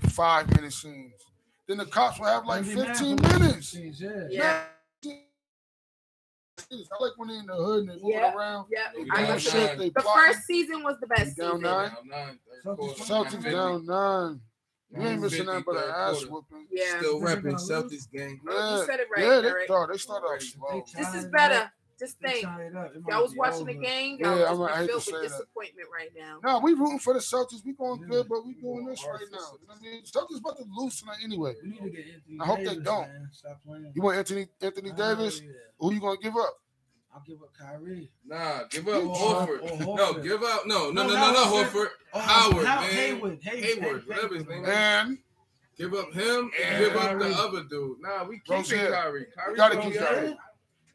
5-minute scenes. Then the cops would have like 15 minutes. Yeah. I like when they're in the hood and they moving around. Yeah. The first season was the best. Down 9. Celtics down 9. You ain't missing nothing but an ass whooping. Yeah. Still repping Celtics game. Yeah. You said it right. Yeah, they started off slow. This is better. Just think, y'all was watching the game. Y'all was filled with disappointment right now. No, we rooting for the Celtics. We going good, but we doing this right now. You know what I mean? Celtics about to lose tonight anyway. I hope they don't. You want Anthony Davis? Who you gonna give up? I'll give up Kyrie. Nah, give up Horford. No, give up. No, Horford. Howard, man. Hayward, whatever his name is. And give up him and give up the other dude. Nah, we keeping Kyrie. Kyrie gotta keep Kyrie.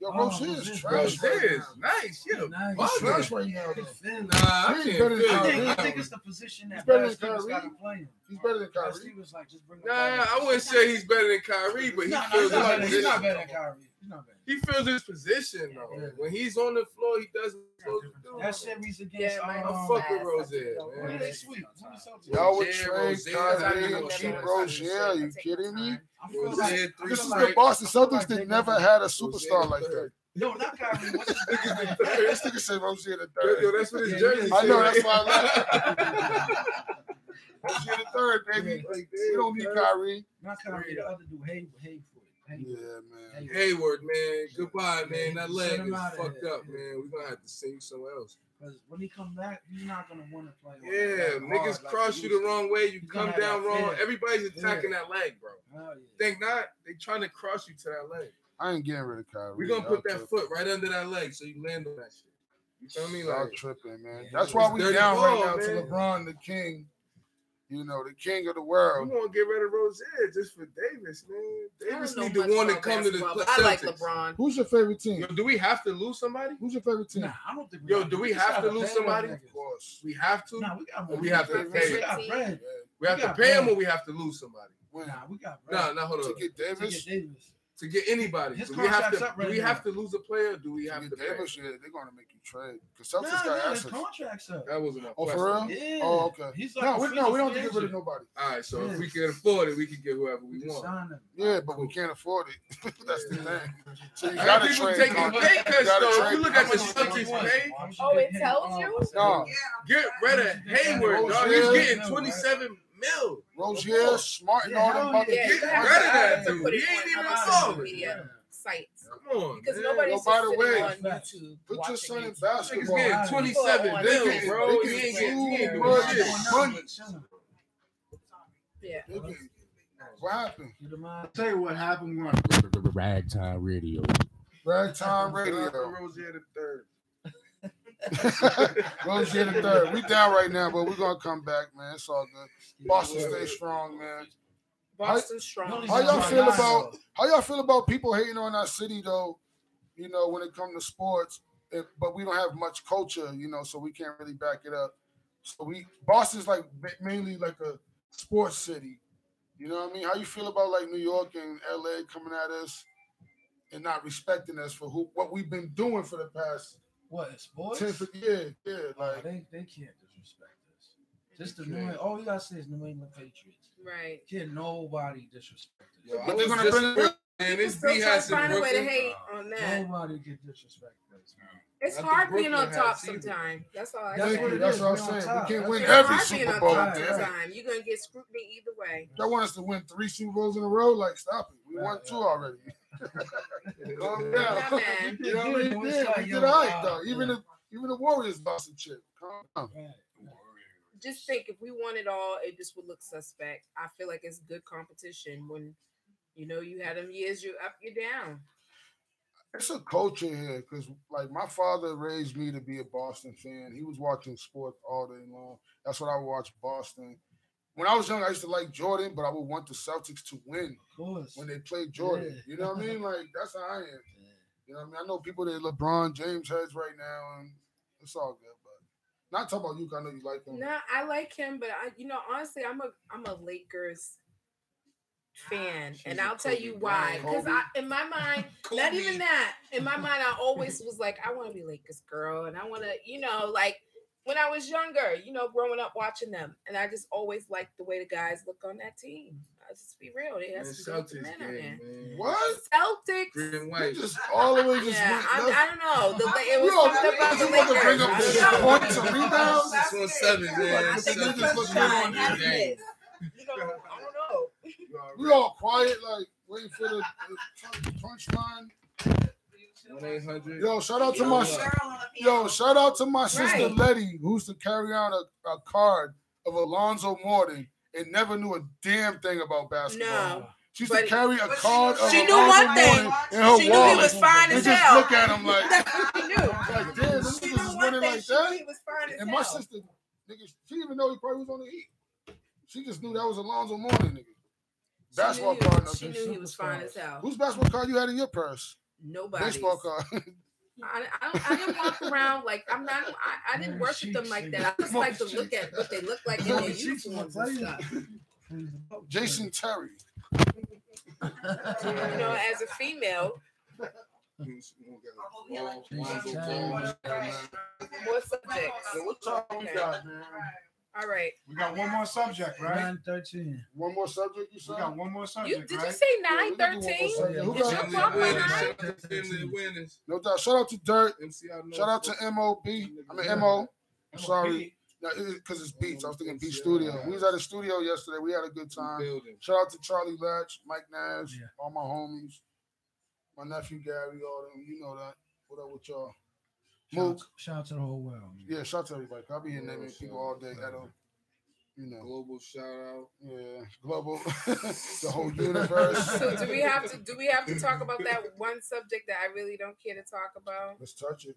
Yo, Rozier is trash. Rozier is nice. Yeah, he's trash right now. Nah, I think it's the position that He's better than Kyrie. He's better than Kyrie. He was like, just bring nah, I wouldn't say he's better than Kyrie, but he feels his position. He's not better than Kyrie. He feels his position though. Yeah. When he's on the floor, he does what he's supposed to do. That series against I fuck with Rozier, man. They sweet. Y'all would trade Kyrie and keep Rozier. Are you kidding me? This is the Boston Celtics that never had a superstar like that. No, not Kyrie. This nigga said Rozier the third. Yo, that's what his jersey said. I know, that's why I laughed. Rozier the third, baby. We don't need Kyrie. Not Kyrie, the other dude, Hayward. Yeah, man. Hayward, man. Goodbye, man. That leg is fucked up, man. We're gonna have to see somewhere else. Because when he come back, he's not gonna want to play. Yeah, niggas cross you the wrong way. You come down wrong. Everybody's attacking that leg, bro. Think not? They trying to cross you to that leg. I ain't getting rid of Kyrie. We're gonna put that foot right under that leg so you land on that shit. You feel me? Like tripping, man. That's why we down right now to LeBron, the king. You know, the king of the world. You want to get rid of Rozier just for Davis, man. Davis need to want to come to the Celtics. I like LeBron. Who's your favorite team? Yo, do we have to lose somebody? Who's your favorite team? Nah, I don't think. Yo, do we have to lose somebody? Of course. We have to. Nah, we have to pay. We have to pay him, or we have to lose somebody. Nah, we got. Nah, hold on. To get Davis. To get anybody. Do we have to lose a player? Or do we have to pay? Davis, yeah, they're gonna make you trade because Celtics got assets. Contracts up. That wasn't a question. For real? Yeah. Oh, okay. He's like we don't have to get rid of nobody. All right, so if we can afford it, we can get whoever we want. Yeah, but we can't afford it. That's the thing. So you gotta trade. Taking pay cuts though. If you look at the Celtics pay, it tells you. No. Get rid of Hayward, dog. He's getting 27 mil. Rozier, Smart, and all them buckets. Get rid of that dude. He ain't even solid. Sites. Come on, because nobody's by the way, on YouTube. Put your son in basketball. He's getting 27 mil, bro. He ain't getting money. Yeah. What happened? I'll tell you what happened. Ragtyme Radio. Ragtyme Radio. Rozier the third. Rozier the third. We down right now, but we're gonna come back, man. It's all good. Boston stay strong, man. Boston strong. How y'all feel about people hating on our city though? you know, when it comes to sports, but we don't have much culture, you know, so we can't really back it up. So Boston's like mainly like a sports city. You know what I mean? How you feel about like New York and LA coming at us and not respecting us for what we've been doing for the past sports? 10, yeah, like they can't disrespect us. Just the New all you gotta say is New England Patriots. Right. Can't nobody disrespect us. Yo, but they're gonna bring it. And this still B trying to has find a way to hate on that. Nobody can disrespect us, man. It's hard being on top sometimes. That's all I say. That's what I'm saying. We can't win It's every hard being Super on Bowl. top sometimes. You're gonna get scrutiny either way. Y'all want us to win 3 Super Bowls in a row? Like, stop it. We won 2 already. Calm down. Yeah, man. You know what I mean? We did all right, though. Even the Warriors lost some shit. Calm down. Just think, if we won it all, it just would look suspect. I feel like it's good competition when, you know, you had them years, you're up, you're down. It's a culture here because, like, my father raised me to be a Boston fan. He was watching sports all day long. That's what I would watch, Boston. When I was young, I used to like Jordan, but I would want the Celtics to win when they played Jordan. Yeah. You know what I mean? Like, that's how I am. Yeah. You know what I mean? I know people that LeBron James has right now, and it's all good. But not talking about you, I know you like him. No, I like him, but honestly, I'm a Lakers fan, and I'll tell you why. Because in my mind, not even that. In my mind, I always was like, I want to be Lakers girl, and I want to, you know, like when I was younger, you know, growing up watching them, and I just always liked the way the guys look on that team. I'll just be real. They have some good men on there. What? Celtics? Green and white. Just all the way just I don't know. It was something about the Lakers. Bring up the points and rebounds. 617, man. You know, I don't know. We all quiet, like waiting for the punchline. 1-800. Yo, shout out to my sister Letty, who used to carry on a card of Alonzo Mourning and never knew a damn thing about basketball. No. She used to carry a card of she knew Alonzo one thing. in her she wallet. Knew he was fine as just hell. Look at him like, she knew. Like, damn, this niggas is winning like that. He was fine as and hell. my sister, nigga, she didn't even know he probably was on the Heat. She just knew that was Alonzo Mourning, nigga. Basketball card. She knew he was fine as hell. Whose basketball card you had in your purse? Nobody. Baseball card. I didn't walk around like I'm not. I didn't worship them like that. I just like to look at what they look like in their uniforms and stuff. Jason Terry. You know, as a female. More subjects. What time we got, man? All right. We got one more subject, right? 9:13. One more subject, you said? We got one more subject, Did right? you say 9:13? It's your clock behind. No doubt. Shout out to Dirt. Shout out to MOB. Mo. I'm sorry. Because it's Beats. I was thinking Beat Studio. We was at the studio yesterday. We had a good time. Shout out to Charlie Latch, Mike Nash, all my homies, my nephew Gary, all them. You know that. What up with y'all? Shout out to the whole world. Man. Yeah, shout out to everybody. I'll be here naming people all day. You know, global shout out. Yeah, global. The whole universe. So do we have to talk about that one subject that I really don't care to talk about? Let's touch it.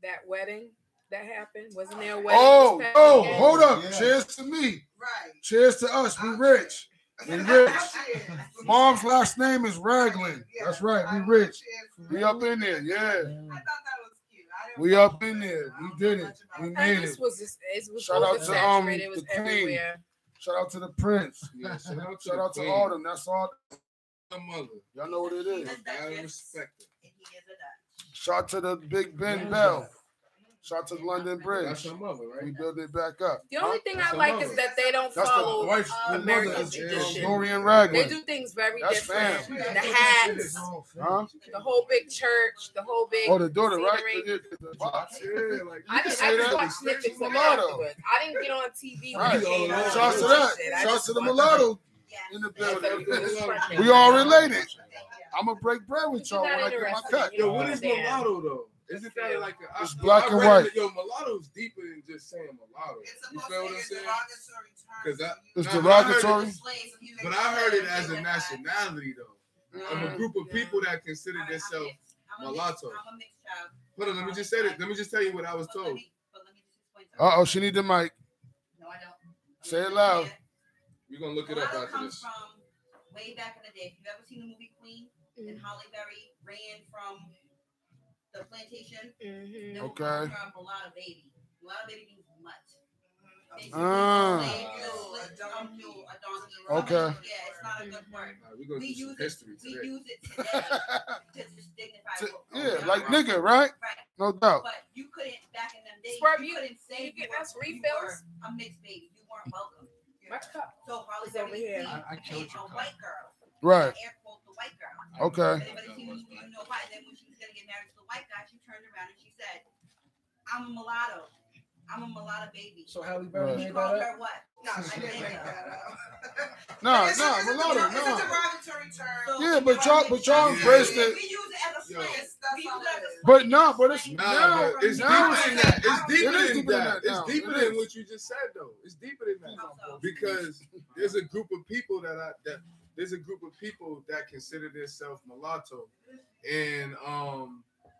That wedding that happened. Wasn't there a wedding? Hold up. Yeah. Cheers to me. Right. Cheers to us. We rich. We rich. Mom's last name is Ragland. That's right. We rich. We up in there. Yeah. I thought that was cute. We up in there. We did it. We made it. It was shout out to it was everywhere. Shout out to the Prince. Yeah, shout out to all them. That's all. The mother. Y'all know what it is. I respect it. Shout out to the Big Ben Bell. Shout out to the London Bridge. That's her mother, right? We build it back up. The only thing I like is that they don't follow American tradition. Dorian Ragland. They do things very different. Fam. The hats, the whole big church, the whole big. Oh, the daughter, right? I just watched snippets of it afterwards. I didn't get on TV. Right. Shout out to that. Shout out to the mulatto in the building. We all related. I'm gonna break bread with y'all when I get my cut. Yo, what is mulatto though? Isn't that like it's black and white? Yo, mulatto's deeper than just saying mulatto. You feel what I'm saying? Because it's derogatory. But I heard it as a nationality though, of a group of people that consider themselves mulatto. Hold on, let me just say this. Let me just tell you what I was told. She need the mic. No, I don't. Say it loud. You're gonna look it up after this. From way back in the day. If you've ever seen the movie Queen, and Holly Berry ran from the plantation. Mm-hmm. They will Okay. call her mulatto baby. Mulatto baby means mutt. Okay. Yeah, it's not a good word. We're going to do some history today. We use it today to just dignify. Yeah, like nigga, right? No doubt. But you couldn't back in them days. Swerve, you couldn't say you get us you refills. were a mixed baby. You weren't welcome. My cup. So Holly is over here. I killed your a white girl. Right. Air quote the white girl. Okay. Anybody see you know why? Then when she was gonna get married to the white guy, she turned around and she said, "I'm a mulatto. I'm a mulatto baby." So Halle Berry He made called that her what? No, I didn't make that up. No, mulatto, no. Yeah, but y'all embraced it. We use it as a slang. We use it as a But no, but it's Nah, but it's now deeper than that. It's deeper it is than deeper than that. that now. It's deeper It than is. what you just said, though. It's deeper than that because there's a group of people that consider themselves mulatto, and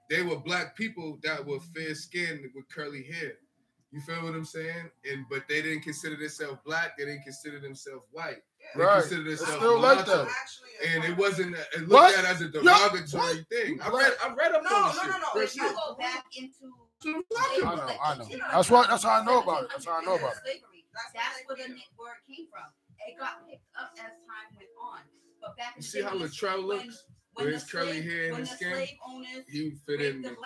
they were black people that were fair skinned with curly hair. You feel what I'm saying? But they didn't consider themselves black. They didn't consider themselves white. They Right. considered It's themselves still like mulatto. that. And it wasn't. It What? looked at as a derogatory thing. I read up on this shit. Real If you shit. go back into I know. That's how I know about it. That's how I know about it. slavery. That's where the word came from. It got picked up as time went on. But back in You the see day, how Latrell looks with his curly hair and his skin? He would fit in the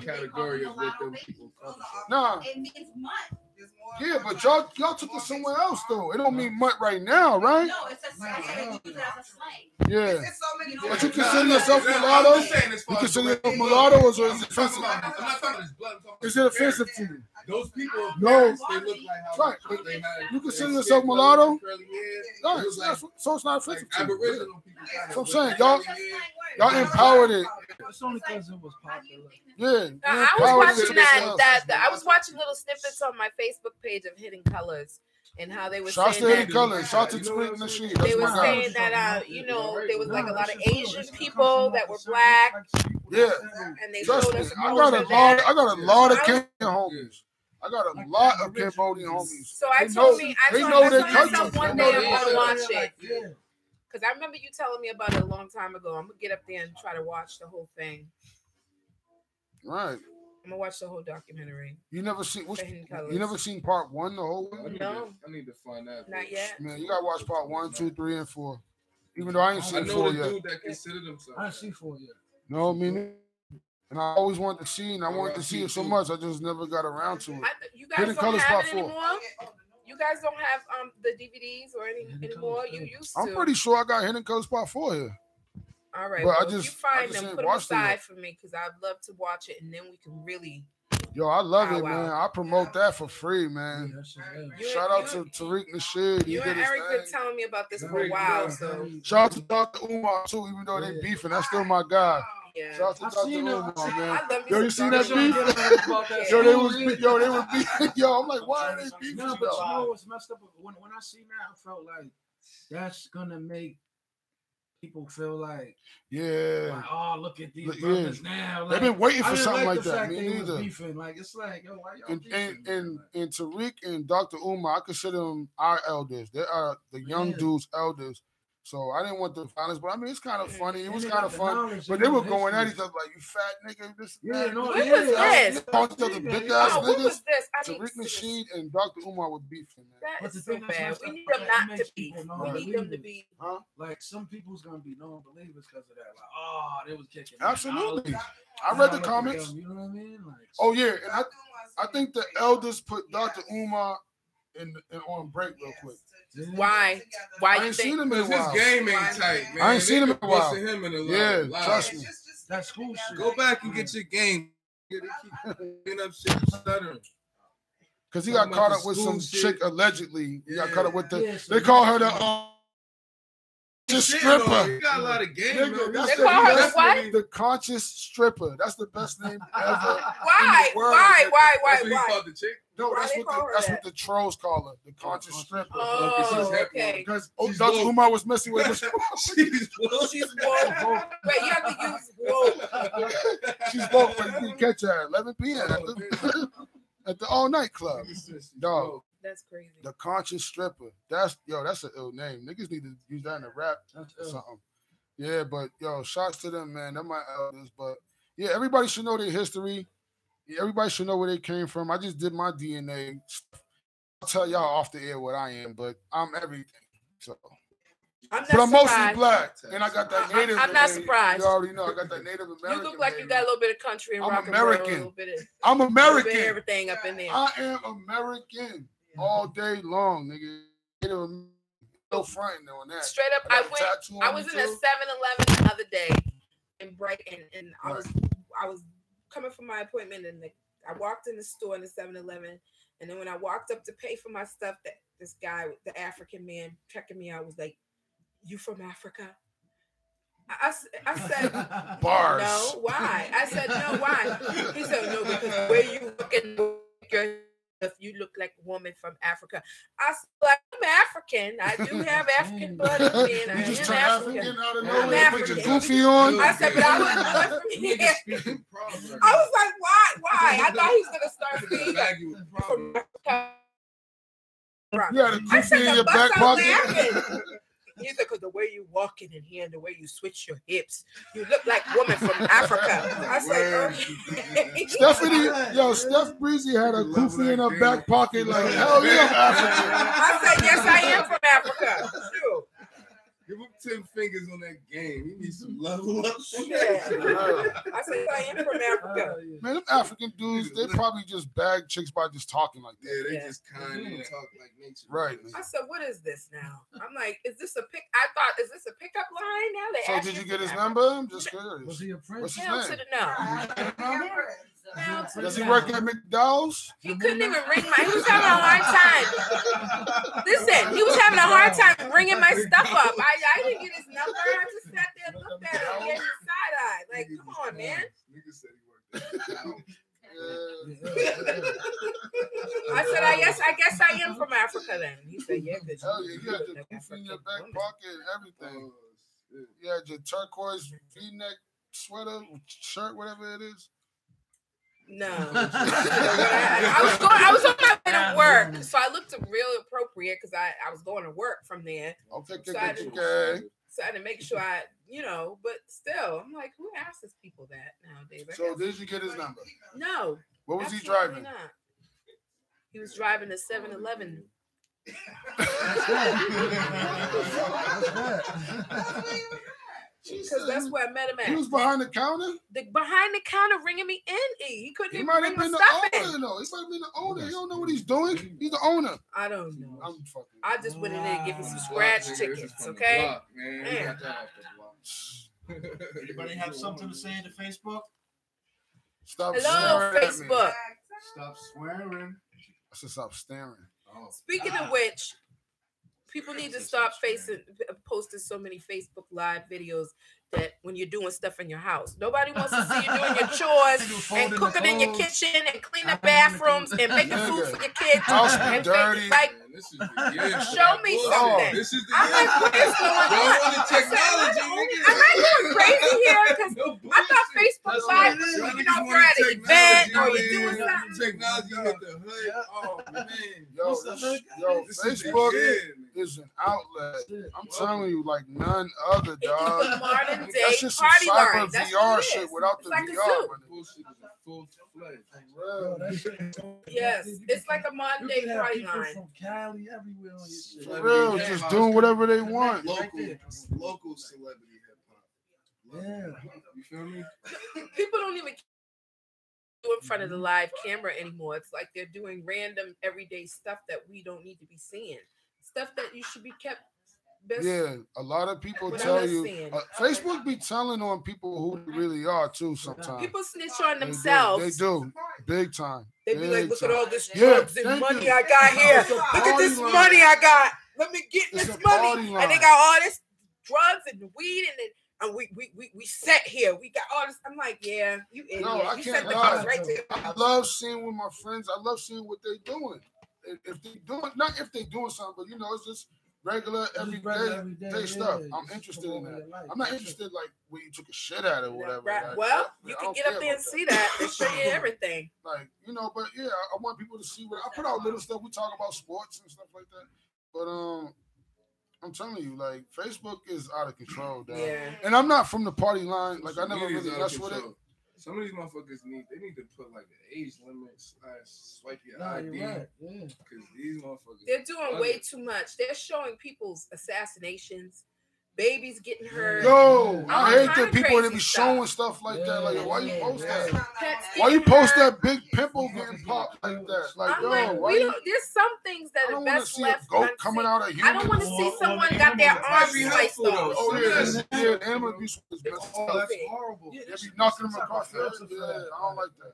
category of what them people come from. Nah. It means mud. Yeah, but y'all took it somewhere else though. It don't mean mutt right now, right? No, it's a slang. Use it as a slang. Yeah. It's so many But you different- consider yourself mulatto? You consider yourself mulatto, or is it offensive? I'm not talking about his blood. I'm talking Is it offensive to you? Those people, No. they look like how Right. they had. You consider their yourself skin mulatto? color, curly hair. Right. It was like So it's not offensive to you. Aboriginal people. So I'm saying y'all empowered it. It's only because it was popular. Yeah. I was watching I was watching little snippets on my Facebook page of Hidden Colors and how they were Shouts to saying Hidden that Colors. Shout to Tariq and Nasheed. That's they were my guy. saying that there was like a lot of Asian people that were black. Yeah. And they Trust showed me, us I more got of that. a lot of Kenyan homies. I got a lot of Cambodian homies. So I They told know their myself country. one They day know I'm their gonna watch country. it. Because I remember you telling me about it a long time ago. I'm gonna get up there and try to watch the whole thing. Right. I'm gonna watch the whole documentary. You never seen Hidden Colors. you never seen part 1 the whole way? No. I need to find that. Not yet. Man, you gotta watch part 1, 2, 3, and 4. Even though I ain't I seen know 4 the yet. dude that considered himself. I didn't see 4 yet. No, me neither. And I always wanted to see, and I wanted to see it so much, I just never got around to it. You guys Hidden don't Colors have part it 4. anymore? You guys don't have the DVDs or anymore? You used to. I'm pretty sure I got Hidden Colors part 4 here. All right. But I Well, just- if you find I just them, ain't put them watched it aside yet. for me because I'd love to watch it, and then we can really. Yo, I love Wow, it, man. I promote that for free, man. Shout out to Tariq Nasheed. He You did and his Eric thing. been telling me about this for a while, so. Shout out to Dr. Umar too, even though they beefing. That's still my guy. Yeah. Shout out to Dr. Umar, man. I love me Yo, you some seen that Dr. beef? Yo, they was beefing. Yo, I'm like, why are they beefing? No, but you know what's messed up? When I see that, I felt like that's gonna make people feel like, oh, look at these brothers now. Like, they've been waiting for I didn't something like the that. fact Me they was neither. beefing. Like, it's like, yo, why y'all beefing? And Tariq and Dr. Umar, I consider them our elders. They are the young dudes' elders. So I didn't want the violence, but I mean, it's kind of funny. It was kind of fun. But they were going at each other like, you fat nigga. This, yeah, no, What was this? Called each other big ass Oh, what niggas. was this? I need Tariq to see Nasheed and Dr. Umar were beefing, man. That But the is so thing that's bad. messed We up, need them it not to makes be. people We need them to be. Huh? Like, some people's gonna be non-believers because of that. Like, oh, they was kicking. Absolutely. I read the comments. You know what I mean? Like, Oh yeah, and I think the elders put Dr. Umar in on break real quick. Why? Why I you ain't seen think? him in a Because while. his game ain't tight, man. I ain't seen him in a while. Busting him in a lot. Yeah, trust me. that's cool shit. Go back and get your game. They keep cleaning up shit, stuttering. Because he got Talking caught about up with the some school chick shit. allegedly. He got Yeah. caught up with the. Yeah, so They call her the Shit, stripper. though, you got a lot of game, Nigga, man. that's They call her the best what? name, the conscious stripper. That's the best name ever. Why? world. Why? That's what he Why? called the chick. No, Why that's they what call her that's that? what the trolls call her, the conscious stripper. Oh, okay. Because She's Dr. woke. Umar was messing with her. She's woke. She's woke. Wait, you have to use woke. She's woke, but you can catch her at 11 p.m. at the all night club. Dog, That's crazy. the conscious stripper. That's an ill name. Niggas need to use that in a rap or something. Yeah, but yo, shots to them, man. They're my elders. But Yeah, everybody should know their history. Yeah, everybody should know where they came from. I just did my DNA. I'll tell y'all off the air what I am, but I'm everything. So. I'm mostly black, and I got that Native. I'm not surprised. You already know I got that Native American. You look like you got a little bit of country and rock and American. roll. I'm American. Everything up in there. I am American all day long, nigga. No fronting on that. Straight up, I was in a 7-Eleven the other day in Brighton, and I was coming from my appointment, and I walked in the store in the 7-Eleven, and then when I walked up to pay for my stuff, that this guy, the African man, checking me out, was like, "You from Africa?" I said, Bars. No, why? I said, no, why? He said, no, because the way you look if you look like a woman from Africa. I said, I'm African. I do have African blood in me, and I am African. I'm African. Goofy on. I said, but I was born from here. I was like, why? I thought he was gonna start speaking from Africa. You had a goofy in your back pocket. He said, because the way you walking in here and the way you switch your hips, you look like a woman from Africa. I said, okay. Steph Breezy had a goofy in her back pocket like, hell yeah, I'm African. I said, yes, I am from Africa. Sure. Give him 10 fingers on that game. He needs some level up. Yeah. I said, I am from Africa. Man, them African dudes, they probably just bag chicks by just talking like that. Yeah, they just kind of talk like nature. Right. I said, what is this now? I'm like, is this a pickup line now? So did you get his number? I'm just curious. Was he a friend? What's his Hell name? to the no. Does he work at McDonald's? He couldn't even ring he was having a hard time. Listen, he was having a hard time ringing my stuff up. I didn't get his number. I just sat there and looked at it and gave him side eye. Like, come on, man. Nigga said he worked at McDonald's. I said, I guess I am from Africa then. He said, yeah, good. Oh yeah, you had your goofy in your back pocket and everything. You had your turquoise V-neck sweater, shirt, whatever it is. No. I was on my way to work, so I looked real appropriate because I was going to work from there. Okay. So I had to make sure but still, I'm like, who asks people that nowadays? So did you get his number? No. What was he driving? Not. He was driving a 7-Eleven. Because that's where I met him at. He was behind the counter? Behind the counter ringing me in. He couldn't even might bring have been my the stuff owner, in. though. He might have been the owner. He don't know what he's doing. He's the owner. I don't know. I'm fucking. I just went in there and gave him some scratch tickets, okay? Block, man. We got that off the block. Anybody have something to say to Facebook? Stop Hello, staring Facebook. At me. Stop swearing. I said stop staring. Oh. Speaking of which, people need to stop posting so many Facebook Live videos that when you're doing stuff in your house. Nobody wants to see you doing your chores and cooking in your kitchen and cleaning up bathrooms and making food for your kids. And dirty. Like, show me something. This is the I'm like, what is going on? Am I going crazy here? Because I thought Facebook Live was, for an event or you're doing something. Technology hit the hood. Oh, man. Yo, Facebook is an outlet. I'm telling you, like none other, dog. It's a modern day That's just some party cyber line. That's VR what it shit is. without the It's like VR. a zoo. Yes, it's like a modern day party line. From Cali, everywhere on your shit. For real, just doing whatever they want. Local celebrity hip hop. Yeah. You feel me? People don't even do in front of the live camera anymore. It's like they're doing random everyday stuff that we don't need to be seeing. Stuff that you should be kept. Yeah, a lot of people tell you. Facebook be telling on people who they really are too. Sometimes people snitch on themselves. They do, big time. They be like, "Look at all this Yeah, drugs and money I got here. Look at this money I got. Let me get this money." And they got all this drugs and weed and we set here. We got all this. I'm like, yeah, you idiot. No, I you can't set the lie. drugs right there. I love seeing with my friends. I love seeing what they doing. If they doing, not if they doing something, but it's just regular everyday stuff. Yeah, I'm interested in that. I'm not interested like when you took a shit at it or whatever. Right. Like, Well, you can get up there and see that and show you everything. Like, but yeah, I want people to see what I put out little stuff. We talk about sports and stuff like that. But I'm telling you, like, Facebook is out of control, dog. Yeah. And I'm not from the party line. Like, I never really mess with it. Some of these motherfuckers need to put like an age limit / swipe your ID. Right. Yeah. Because these motherfuckers, they're doing way too much. They're showing people's assassinations, babies getting hurt. Yo, I hate the people that be stuff. showing stuff like that. Like, why you post that? Why you post that big pimple getting popped like that? Like, I'm yo, like, why you? there's some things that are best left. I don't want to see a goat coming out of human. I don't want to see someone got their arms sliced off. Oh yeah, animal abuse is It's that's horrible. Yeah, They be knocking them across the head. Yeah, I don't like that.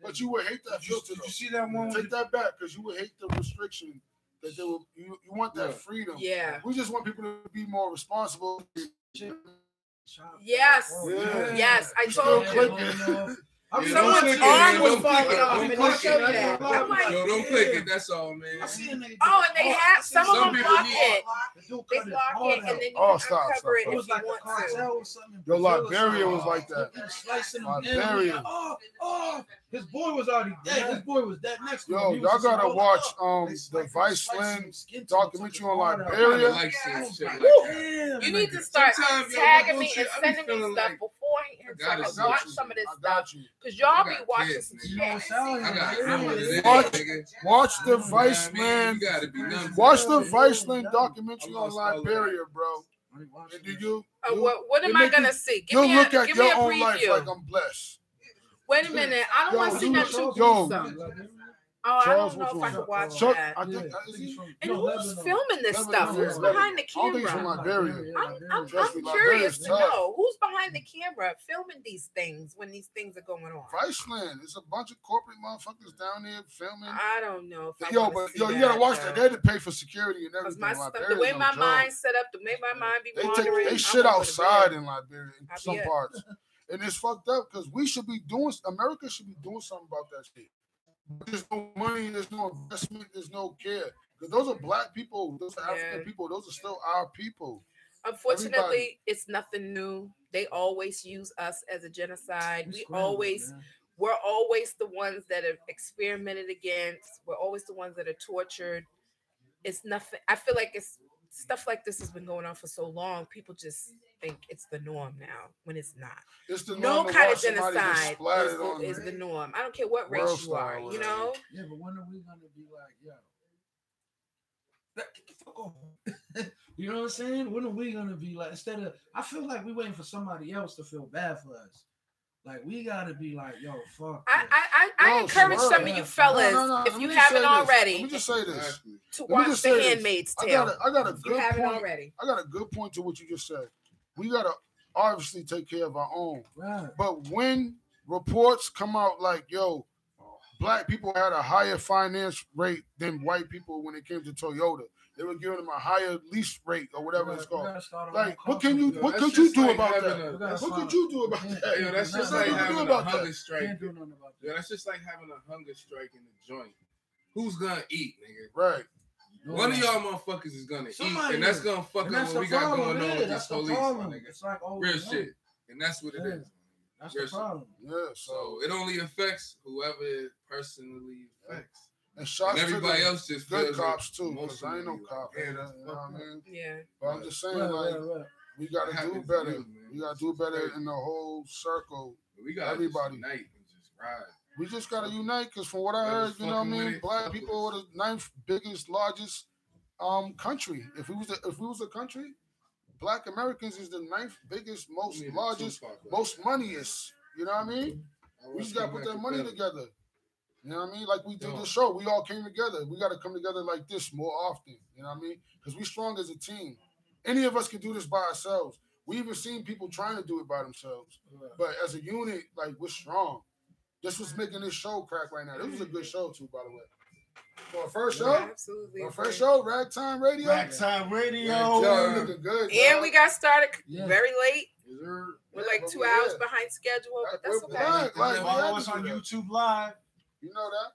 But you would hate that filter. Did you see that one? Take that back, because you would hate the restriction that they will. You want that freedom. Yeah. We just want people to be more responsible. Yes. Yeah. Yes. I told you. Someone's arm was falling off, and they showed that. I'm like, yo, don't click it. That's all, man. oh, and they have some of them block it. They block it, and then you can uncover it if you want to. Yo, Liberia was like that. Liberia. Oh, his boy was already dead. His boy was dead next to him. Yo, y'all gotta watch the Vice Land documentary on Liberia. You need to start tagging me and sending me stuff beforehand so I can watch some of this stuff. Because y'all be watching some shit. Watch the Vice Land. Watch the Vice Land documentary on Liberia, bro. Did you? What am I gonna see? Give You'll me look at give me your a own life preview. like I'm blessed. Wait a minute. I don't want to see that too gruesome. Oh, Charles, I don't know if I can watch Chuck, that. I think, And who's filming this stuff? Who's behind the I don't think it's from camera? Liberia. I'm Trust me, curious Liberia's to tough. know who's behind the camera filming these things when these things are going on. Viceland. It's a bunch of corporate motherfuckers down there filming. I don't know. If I Yo, wanna but see yo, you that, gotta watch that. They had to pay for security and everything. my stuff, Liberia's the way no my joke. mind's set up, the way my mind be They wandering. they shit I'm over the outside bed. in Liberia in I some bet. parts, and it's fucked up because we should be doing. America should be doing something about that shit. There's no money, there's no investment, there's no care. Because those are black people, those are African people, those are still our people. Unfortunately, Everybody. it's nothing new. They always use us as a genocide. We're always the ones that are experimented against. We're always the ones that are tortured. It's nothing. I feel like it's stuff like this has been going on for so long. People just think it's the norm now when it's not. It's the no norm to kind watch of somebody get genocide splattered on is the norm. I don't care what world race you are, star or you know? Yeah, but when are we gonna be like, yo, get the fuck off? You know what I'm saying? When are we gonna be like, instead of, I feel like we waiting for somebody else to feel bad for us. Like we gotta be like, yo, fuck. I encourage some of you fellas, if you haven't already, let me just say this. To watch The Handmaid's Tale. I got a if good you haven't point. already. I got a good point to what you just said. We gotta obviously take care of our own. Right. But when reports come out like, yo, black people had a higher finance rate than white people when it came to Toyota. They were giving them a higher lease rate or whatever it's called. Like, what could you do about that? What could you do about that? Yo, that's just like having a hunger strike. Yo, that's just like having a hunger strike in the joint. Who's gonna eat, nigga? Right. One of y'all motherfuckers is gonna eat, and that's gonna fuck up what we got going on with this police, my nigga. Like real shit, and that's what it is. That's real the problem. Yeah, so it only affects whoever it personally affects. And shots and everybody else just good feels cops too. Because I ain't no cop. Yeah, you know what I mean? Yeah. But I'm just saying, we gotta do better. We gotta do better in the whole circle. We got everybody unite and just ride. We just gotta unite, because from what I heard, you know what I mean, black people are the 9th biggest, largest country. If we was a country, Black Americans is the 9th biggest, most largest, most moneyest. You know what I mean? We just gotta put that money together. You know what I mean? Like we did this show, we all came together. We gotta come together like this more often. You know what I mean? Because we're strong as a team. Any of us can do this by ourselves. We even seen people trying to do it by themselves. But as a unit, like, we're strong. This was making this show crack right now. This was a good show too, by the way. For our first show, absolutely. Our first show, Ragtyme Radio. Ragtyme Radio. Yo, looking good. And we got started very late. We're like 2 hours behind schedule, but that's okay. Follow us on YouTube Live. You know that?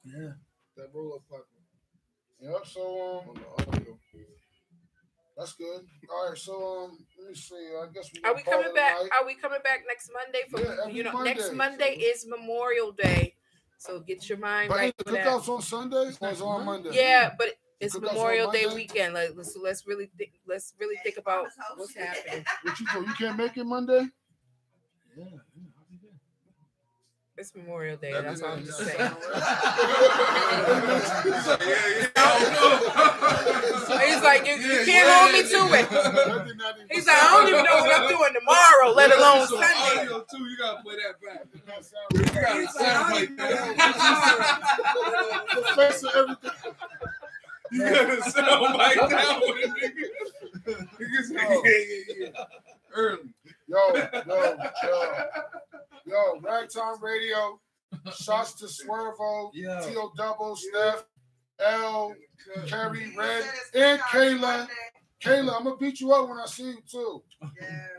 Yeah. That roll up platform. Yep. So that's good. All right. So let me see. I guess are we coming back? Are we coming back next Monday? For Monday. Next Monday is Memorial Day, so get your mind right for that. Cookouts on Sunday or is on Monday? Yeah, but it's Memorial Day weekend. So let's really think about what's happening. What you do? You can't make it Monday? Yeah. It's Memorial Day. That's all I'm just saying. He's like, you can't hold me to it. He's like, I don't even know what I'm doing tomorrow, let alone Sunday. Too, you gotta play that back. You gotta sound like that one, nigga. Early. Yo, Ragtyme Radio. Shots to Swervo, T.O. Double, Steph, L, Kerry, Red, and Kayla. Kayla, I'm gonna beat you up when I see you too.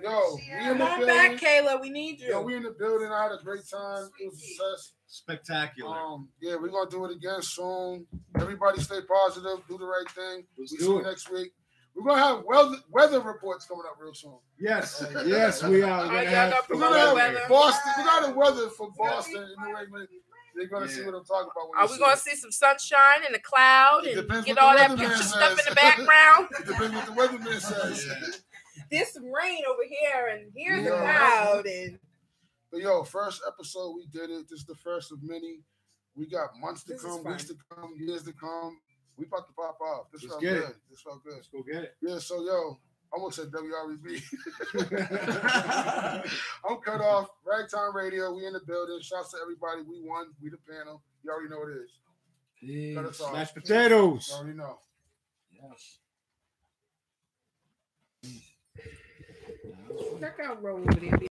Yo, we in the building. Back, Kayla. We need you. Yo, we in the building. I had a great time. It was a success. Spectacular. Yeah, we're gonna do it again soon. Everybody stay positive, do the right thing. We'll see you next week. We're gonna have weather reports coming up real soon. Yes, yes, we are. We're gonna have Boston. We got the weather for Boston in New England. They're gonna see what I'm talking about. Are we gonna see some sunshine in the cloud and get all that picture stuff in the background? It depends what the weatherman says. There's some rain over here, and here's the cloud. But yo, first episode we did it. This is the first of many. We got months to come, weeks to come, years to come. We about to pop off. This felt good. This felt good. Let's go get it. Yeah, so yo, I almost said WREB. I'm cut off. Ragtyme Radio, we in the building. Shouts to everybody. We won. We the panel. You already know what it is. Cut us off. Mashed potatoes. You already know. Yes. Check out Roll over there.